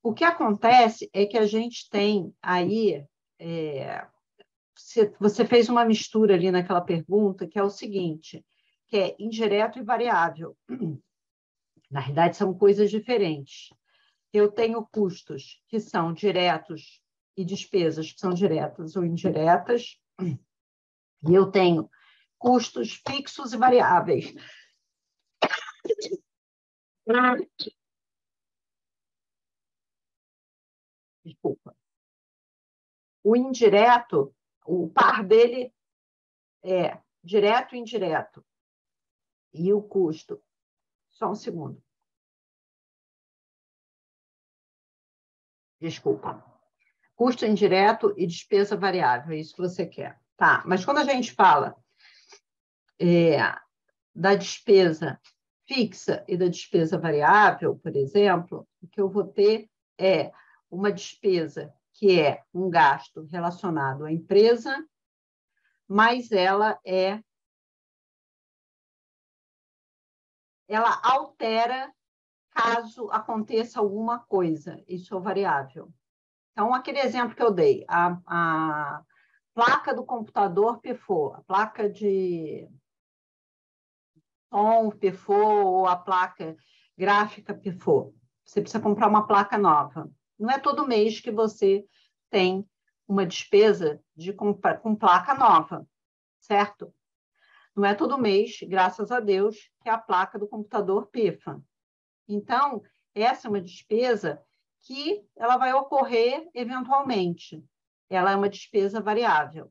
O que acontece é que a gente tem aí... você fez uma mistura ali naquela pergunta, que é o seguinte, que é indireto e variável. Na verdade, são coisas diferentes. Eu tenho custos que são diretos e despesas que são diretas ou indiretas, e eu tenho custos fixos e variáveis. Desculpa. O indireto, o par dele é direto e indireto. E o custo. Só um segundo. Desculpa. Custo indireto e despesa variável, é isso que você quer. Tá, mas quando a gente fala da despesa fixa e da despesa variável, por exemplo, o que eu vou ter é uma despesa que é um gasto relacionado à empresa, mas ela altera caso aconteça alguma coisa, isso é variável. Então, aquele exemplo que eu dei, a placa do computador pifou, a placa de som pifou ou a placa gráfica pifou. Você precisa comprar uma placa nova. Não é todo mês que você tem uma despesa com placa nova, certo? Não é todo mês, graças a Deus, que a placa do computador pifa. Então, essa é uma despesa que ela vai ocorrer eventualmente. Ela é uma despesa variável.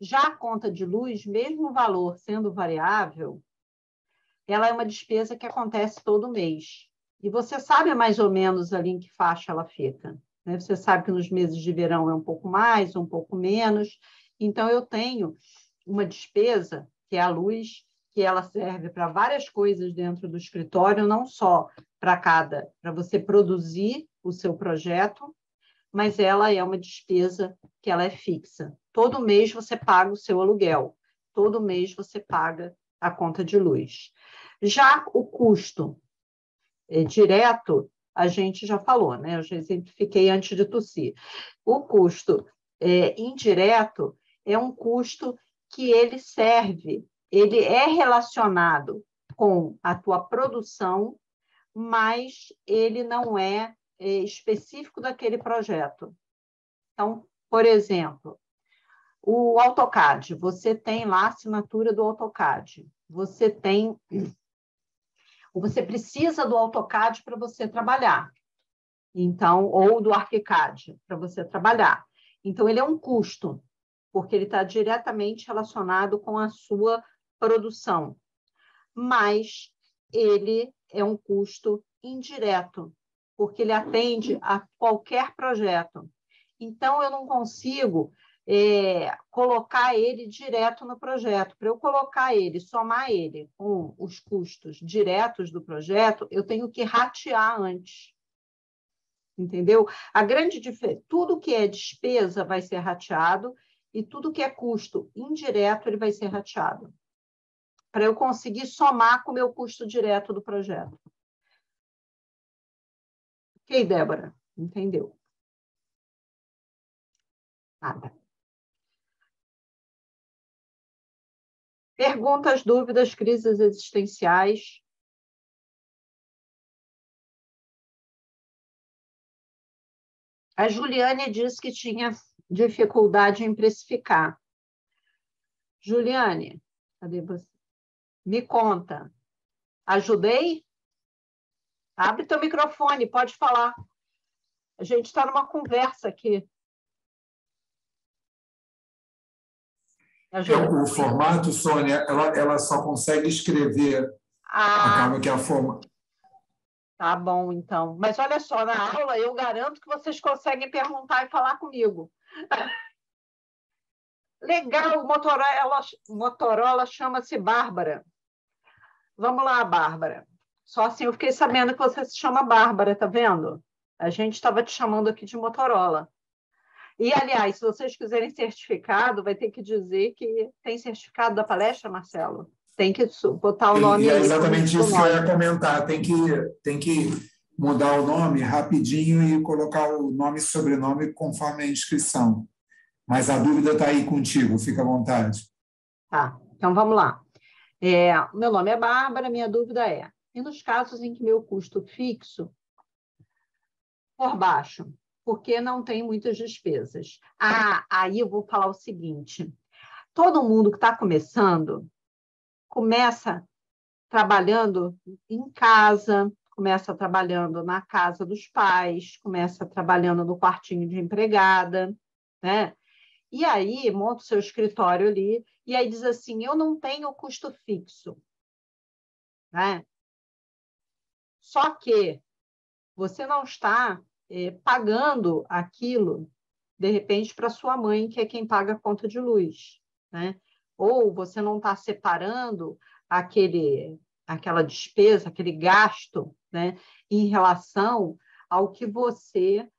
Já a conta de luz, mesmo o valor sendo variável, ela é uma despesa que acontece todo mês. E você sabe mais ou menos ali em que faixa ela fica, né? Você sabe que nos meses de verão é um pouco mais, um pouco menos. Então, eu tenho uma despesa, que é a luz, que ela serve para várias coisas dentro do escritório, não só para você produzir o seu projeto, mas ela é uma despesa que ela é fixa. Todo mês você paga o seu aluguel, todo mês você paga a conta de luz. Já o custo direto, a gente já falou, né? Eu já exemplifiquei antes de tossir. O custo indireto é um custo que ele é relacionado com a tua produção, mas ele não é específico daquele projeto. Então, por exemplo, o AutoCAD, você tem lá a assinatura do AutoCAD, você precisa do AutoCAD para você trabalhar, então, ou do ArchiCAD para você trabalhar. Então, ele é um custo, porque ele está diretamente relacionado com a sua produção, mas ele é um custo indireto, porque ele atende a qualquer projeto. Então, eu não consigo colocar ele direto no projeto. Para eu colocar ele, somar ele com os custos diretos do projeto, eu tenho que ratear antes. Entendeu? A grande diferença, tudo que é despesa vai ser rateado e tudo que é custo indireto ele vai ser rateado, para eu conseguir somar com o meu custo direto do projeto. Ok, Débora? Entendeu? Nada. Perguntas, dúvidas, crises existenciais? A Juliane disse que tinha dificuldade em precificar. Juliane, cadê você? Me conta. Ajudei? Abre teu microfone, pode falar. A gente está numa conversa aqui. O formato, Sônia, ela só consegue escrever. Acaba que a forma... Tá bom, então. Mas olha só, na aula eu garanto que vocês conseguem perguntar e falar comigo. Legal, o Motorola chama-se Bárbara. Vamos lá, Bárbara. Só assim eu fiquei sabendo que você se chama Bárbara, tá vendo? A gente estava te chamando aqui de Motorola. E, aliás, se vocês quiserem certificado, vai ter que dizer que tem certificado da palestra, Marcelo? Tem que botar o nome aí. É exatamente isso que eu ia comentar. Tem que mudar o nome rapidinho e colocar o nome e sobrenome conforme a inscrição. Mas a dúvida está aí contigo, fica à vontade. Tá, então vamos lá. Meu nome é Bárbara, minha dúvida é, e nos casos em que meu custo fixo for baixo, porque não tem muitas despesas? Aí eu vou falar o seguinte, todo mundo que está começando, começa trabalhando em casa, começa trabalhando na casa dos pais, começa trabalhando no quartinho de empregada, né? E aí, monta o seu escritório ali, e aí diz assim, eu não tenho custo fixo, né? Só que você não está pagando aquilo, de repente, para sua mãe, que é quem paga a conta de luz, né? Ou você não está separando aquela despesa, aquele gasto, né, em relação ao que você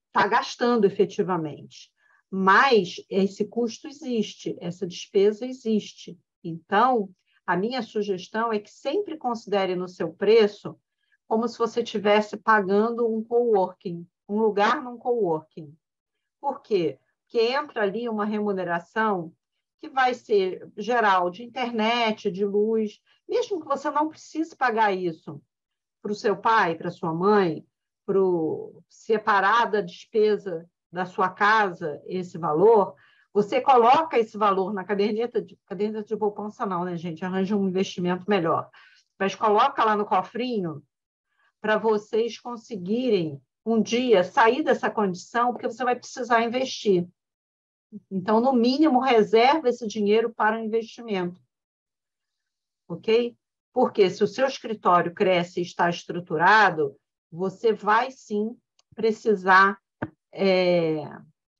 está gastando efetivamente. Mas esse custo existe, essa despesa existe. Então, a minha sugestão é que sempre considere no seu preço como se você estivesse pagando um coworking, um lugar num coworking. Por quê? Porque entra ali uma remuneração que vai ser geral, de internet, de luz, mesmo que você não precise pagar isso para o seu pai, para a sua mãe, para separar da despesa da sua casa esse valor, você coloca esse valor na caderneta de poupança não, né, gente? Arranja um investimento melhor. Mas coloca lá no cofrinho para vocês conseguirem um dia sair dessa condição, porque você vai precisar investir. Então, no mínimo, reserva esse dinheiro para o investimento. Ok? Porque se o seu escritório cresce e está estruturado, você vai sim precisar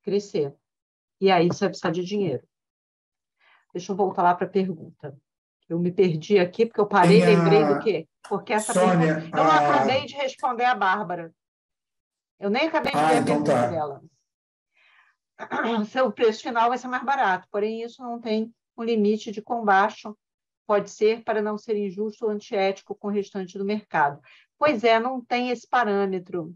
crescer. E aí você vai precisar de dinheiro. Deixa eu voltar lá para a pergunta. Eu me perdi aqui porque eu parei e lembrei do quê? Porque essa Sônia, pergunta... Eu não acabei de responder a Bárbara. Eu nem acabei de ver a pergunta dela. Seu preço final vai ser mais barato, porém isso não tem um limite de quão baixo pode ser para não ser injusto ou antiético com o restante do mercado. Pois é, não tem esse parâmetro.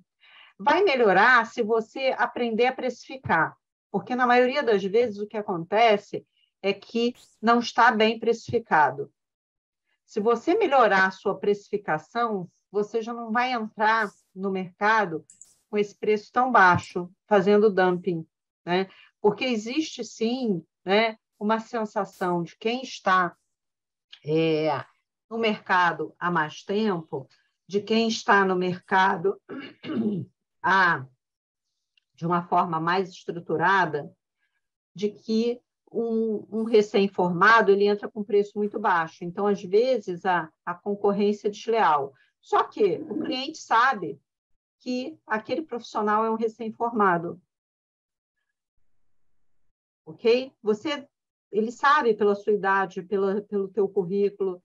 Vai melhorar se você aprender a precificar, porque na maioria das vezes o que acontece é que não está bem precificado. Se você melhorar a sua precificação, você já não vai entrar no mercado com esse preço tão baixo, fazendo dumping, né? Porque existe, sim, né, uma sensação de quem está no mercado há mais tempo, de quem está no mercado de uma forma mais estruturada, de que um recém-formado ele entra com preço muito baixo. Então, às vezes, a concorrência é desleal. Só que o cliente sabe que aquele profissional é um recém-formado. Ok? Ele sabe pela sua idade, pelo teu currículo,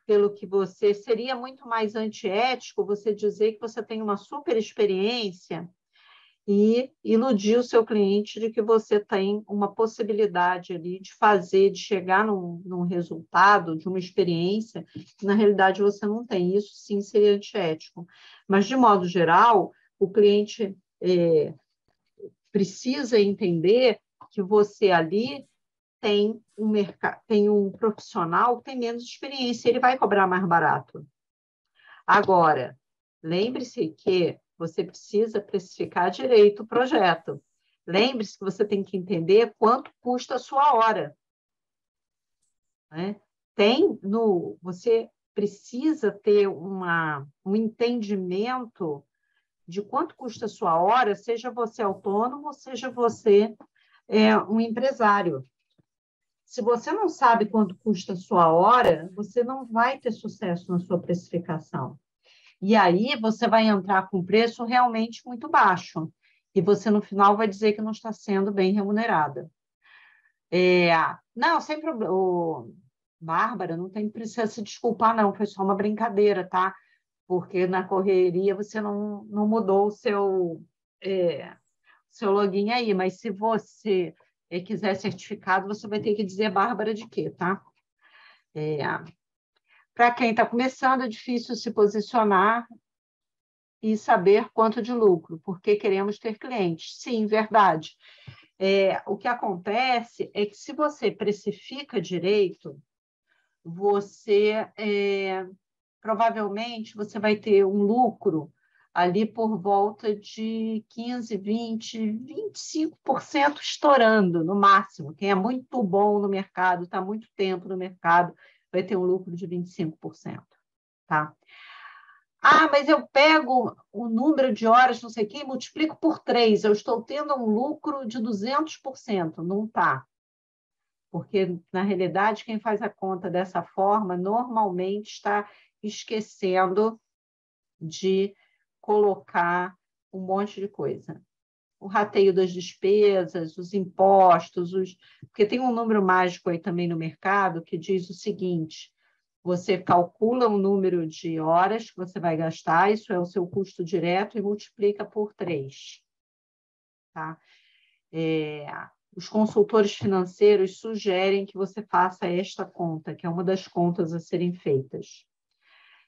pelo que você... Seria muito mais antiético você dizer que você tem uma super experiência e iludir o seu cliente de que você tem uma possibilidade ali de chegar num resultado, de uma experiência, que na realidade você não tem. Isso sim seria antiético. Mas, de modo geral, o cliente precisa entender que você ali tem um profissional que tem menos experiência, ele vai cobrar mais barato. Agora, lembre-se que você precisa precificar direito o projeto. Lembre-se que você tem que entender quanto custa a sua hora. Né? Você precisa ter um entendimento de quanto custa a sua hora, seja você autônomo, seja você um empresário. Se você não sabe quanto custa a sua hora, você não vai ter sucesso na sua precificação. E aí você vai entrar com um preço realmente muito baixo. E você, no final, vai dizer que não está sendo bem remunerada. Não, sem problema. Bárbara, não precisa se desculpar, não. Foi só uma brincadeira, tá? Porque na correria você não mudou o seu login aí. Mas se você quiser certificado, você vai ter que dizer Bárbara de quê, tá? Para quem está começando, é difícil se posicionar e saber quanto de lucro, porque queremos ter clientes. Sim, verdade. O que acontece é que, se você precifica direito, provavelmente você vai ter um lucro ali por volta de 15%, 20%, 25% estourando, no máximo. Quem é muito bom no mercado, está muito tempo no mercado, vai ter um lucro de 25%. Tá? Mas eu pego o número de horas, não sei o quê, e multiplico por 3. Eu estou tendo um lucro de 200%. Não está. Porque, na realidade, quem faz a conta dessa forma, normalmente está esquecendo de colocar um monte de coisa. o rateio das despesas, os impostos, porque tem um número mágico aí também no mercado que diz o seguinte: você calcula um número de horas que você vai gastar, isso é o seu custo direto, e multiplica por 3. Tá? Os consultores financeiros sugerem que você faça esta conta, que é uma das contas a serem feitas.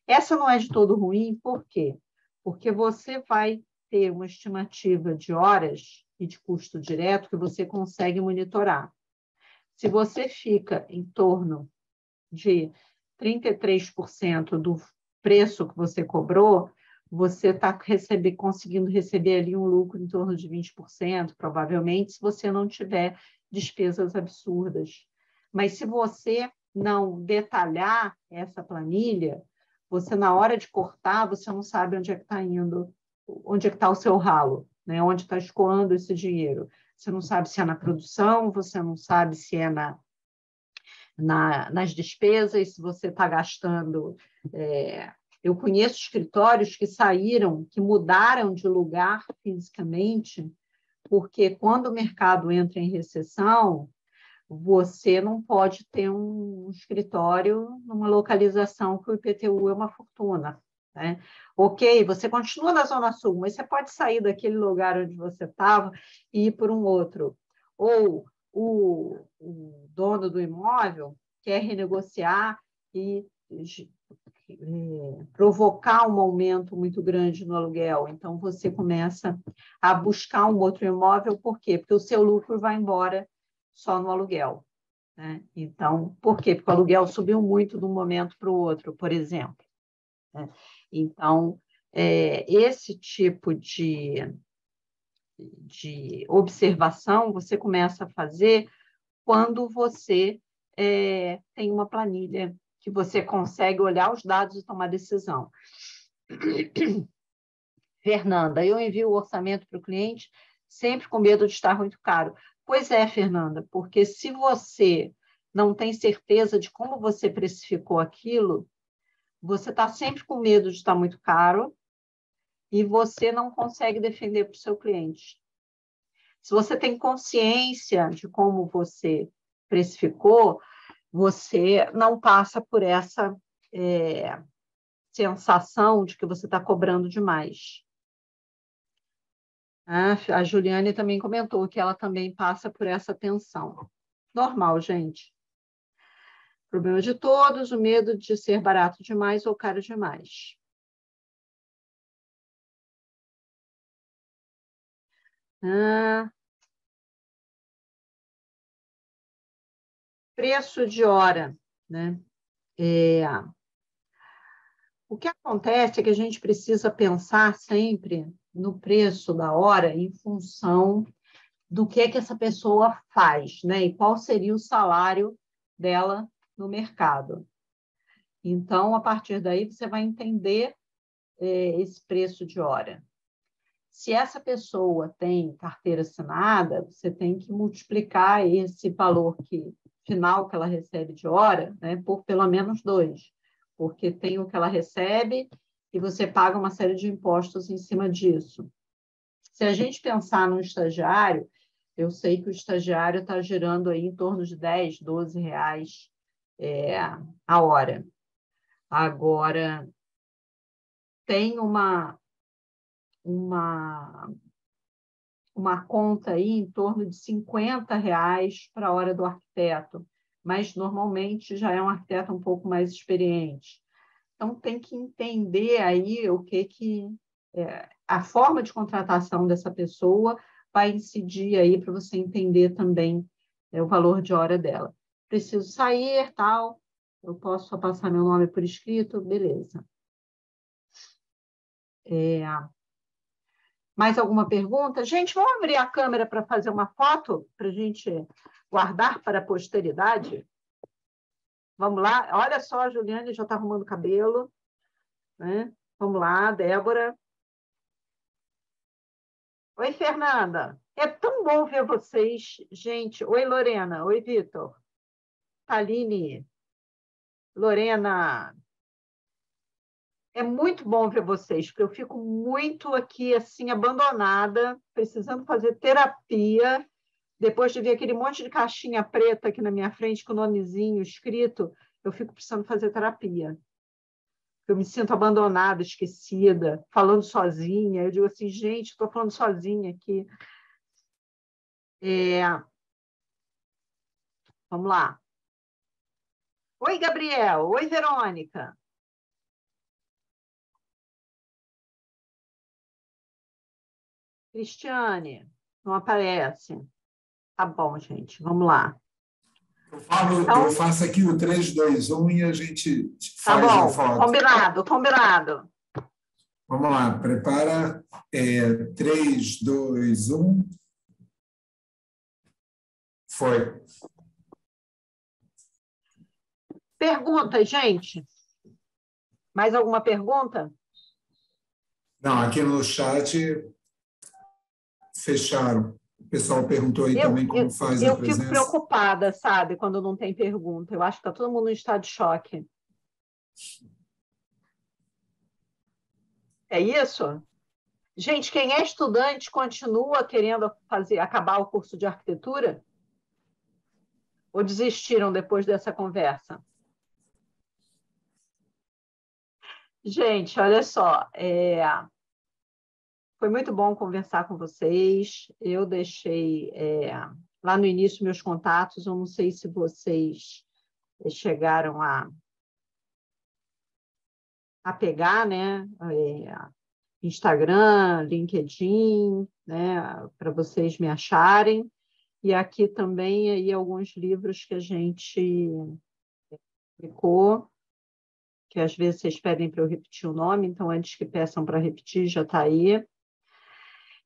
Essa não é de todo ruim, por quê? Porque você vai ter uma estimativa de horas e de custo direto que você consegue monitorar. Se você fica em torno de 33% do preço que você cobrou, você está conseguindo receber ali um lucro em torno de 20%, provavelmente, se você não tiver despesas absurdas. Mas se você não detalhar essa planilha, você, na hora de cortar, você não sabe onde é que está indo, onde é que está o seu ralo, né? Onde está escoando esse dinheiro. Você não sabe se é na produção, você não sabe se é nas despesas, se você está gastando. Eu conheço escritórios que saíram, que mudaram de lugar fisicamente, porque quando o mercado entra em recessão, você não pode ter um escritório numa localização que o IPTU é uma fortuna. Né? Ok, você continua na Zona Sul, mas você pode sair daquele lugar onde você estava e ir por um outro. Ou o dono do imóvel quer renegociar e provocar um aumento muito grande no aluguel. Então, você começa a buscar um outro imóvel. Por quê? Porque o seu lucro vai embora só no aluguel. Né? Então, por quê? Porque o aluguel subiu muito de um momento para o outro, por exemplo. Né? Então, esse tipo de observação você começa a fazer quando você tem uma planilha que você consegue olhar os dados e tomar decisão. Fernanda, eu envio o orçamento para o cliente sempre com medo de estar muito caro. Pois é, Fernanda, porque se você não tem certeza de como você precificou aquilo, você está sempre com medo de estar muito caro e você não consegue defender para o seu cliente. Se você tem consciência de como você precificou, você não passa por essa sensação de que você está cobrando demais. A Juliane também comentou que ela também passa por essa tensão. Normal, gente. Problema de todos, o medo de ser barato demais ou caro demais. Preço de hora, né? O que acontece é que a gente precisa pensar sempre no preço da hora em função do que essa pessoa faz, né? E qual seria o salário dela no mercado. Então, a partir daí, você vai entender esse preço de hora. Se essa pessoa tem carteira assinada, você tem que multiplicar esse valor final que ela recebe de hora, né, por pelo menos 2, porque tem o que ela recebe e você paga uma série de impostos em cima disso. Se a gente pensar no estagiário, eu sei que o estagiário está gerando aí em torno de 10, 12 reais a hora. Agora, tem uma conta aí em torno de 50 reais para a hora do arquiteto, mas normalmente já é um arquiteto um pouco mais experiente. Então, tem que entender aí a forma de contratação dessa pessoa vai incidir aí para você entender também o valor de hora dela. Preciso sair, tal, eu posso só passar meu nome por escrito, beleza. Mais alguma pergunta? Gente, vamos abrir a câmera para fazer uma foto para a gente guardar para a posteridade? Vamos lá? Olha só, a Juliane já está arrumando cabelo. Né? Vamos lá, Débora. Oi, Fernanda. É tão bom ver vocês, gente. Oi, Lorena. Oi, Vitor. Aline. Lorena. É muito bom ver vocês, porque eu fico muito aqui, assim, abandonada, precisando fazer terapia. Depois de ver aquele monte de caixinha preta aqui na minha frente, com o nomezinho escrito, eu fico precisando fazer terapia. Eu me sinto abandonada, esquecida, falando sozinha. Eu digo assim, gente, estou falando sozinha aqui. Vamos lá. Oi, Gabriel. Oi, Verônica. Cristiane, não aparece. Tá bom, gente, vamos lá. Então, eu faço aqui o 3, 2, 1 e a gente faz tá bom, a foto. Combinado, combinado. Vamos lá, prepara. 3, 2, 1. Foi. Pergunta, gente. Mais alguma pergunta? Não, aqui no chat fecharam. O pessoal perguntou aí também como faz a presença. Eu fico preocupada, sabe, quando não tem pergunta. Eu acho que está todo mundo em estado de choque. É isso? Gente, quem é estudante continua querendo acabar o curso de arquitetura? Ou desistiram depois dessa conversa? Gente, olha só, foi muito bom conversar com vocês. Eu deixei lá no início meus contatos, eu não sei se vocês chegaram a pegar, né? Instagram, LinkedIn, né? Para vocês me acharem. E aqui também aí alguns livros que a gente publicou, que às vezes vocês pedem para eu repetir o nome, então antes que peçam para repetir, já está aí.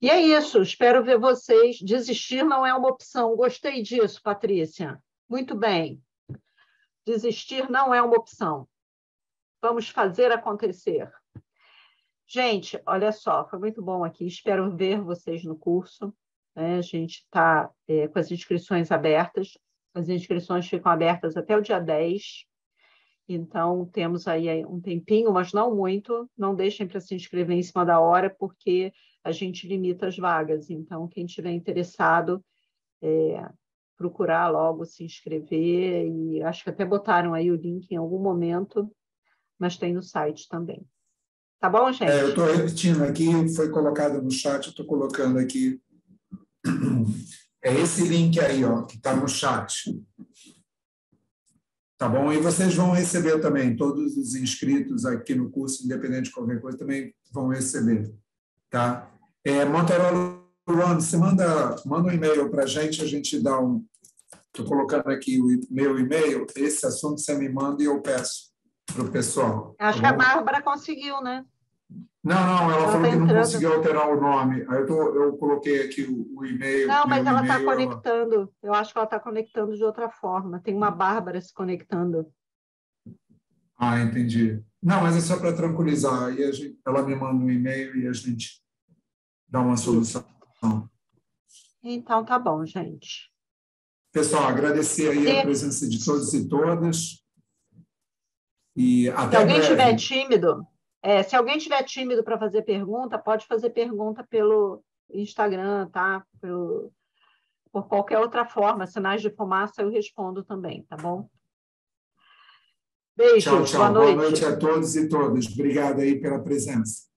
E é isso, espero ver vocês. Desistir não é uma opção. Gostei disso, Patrícia. Muito bem. Desistir não é uma opção. Vamos fazer acontecer. Gente, olha só, foi muito bom aqui. Espero ver vocês no curso. A gente está com as inscrições abertas. As inscrições ficam abertas até o dia 10. Então, temos aí um tempinho, mas não muito. Não deixem para se inscrever em cima da hora, porque a gente limita as vagas. Então, quem estiver interessado, procurar logo se inscrever. E acho que até botaram aí o link em algum momento, mas tem no site também. Tá bom, gente? Eu estou repetindo aqui, foi colocado no chat, eu estou colocando aqui. É esse link aí, ó, que está no chat. Tá bom? E vocês vão receber também, todos os inscritos aqui no curso, independente de qualquer coisa, também vão receber. Tá? Motorola One, você manda um e-mail para a gente dá um... Estou colocando aqui o meu e-mail, esse assunto você me manda e eu peço para o pessoal. Acho que a Bárbara conseguiu, né? Não, ela falou que não conseguiu alterar o nome. Aí eu coloquei aqui o e-mail. Não, mas ela está conectando. Eu acho que ela está conectando de outra forma. Tem uma Bárbara se conectando. Ah, entendi. Não, mas é só para tranquilizar. Aí ela me manda um e-mail e a gente dá uma solução. Então, tá bom, gente. Pessoal, agradecer aí a presença de todos e todas. E até se alguém breve. Tiver tímido, se alguém tiver tímido para fazer pergunta, pode fazer pergunta pelo Instagram, tá? Por qualquer outra forma, sinais de fumaça eu respondo também, tá bom? Beijos, Tchau, tchau. Boa noite. Boa noite a todos e todas. Obrigado aí pela presença.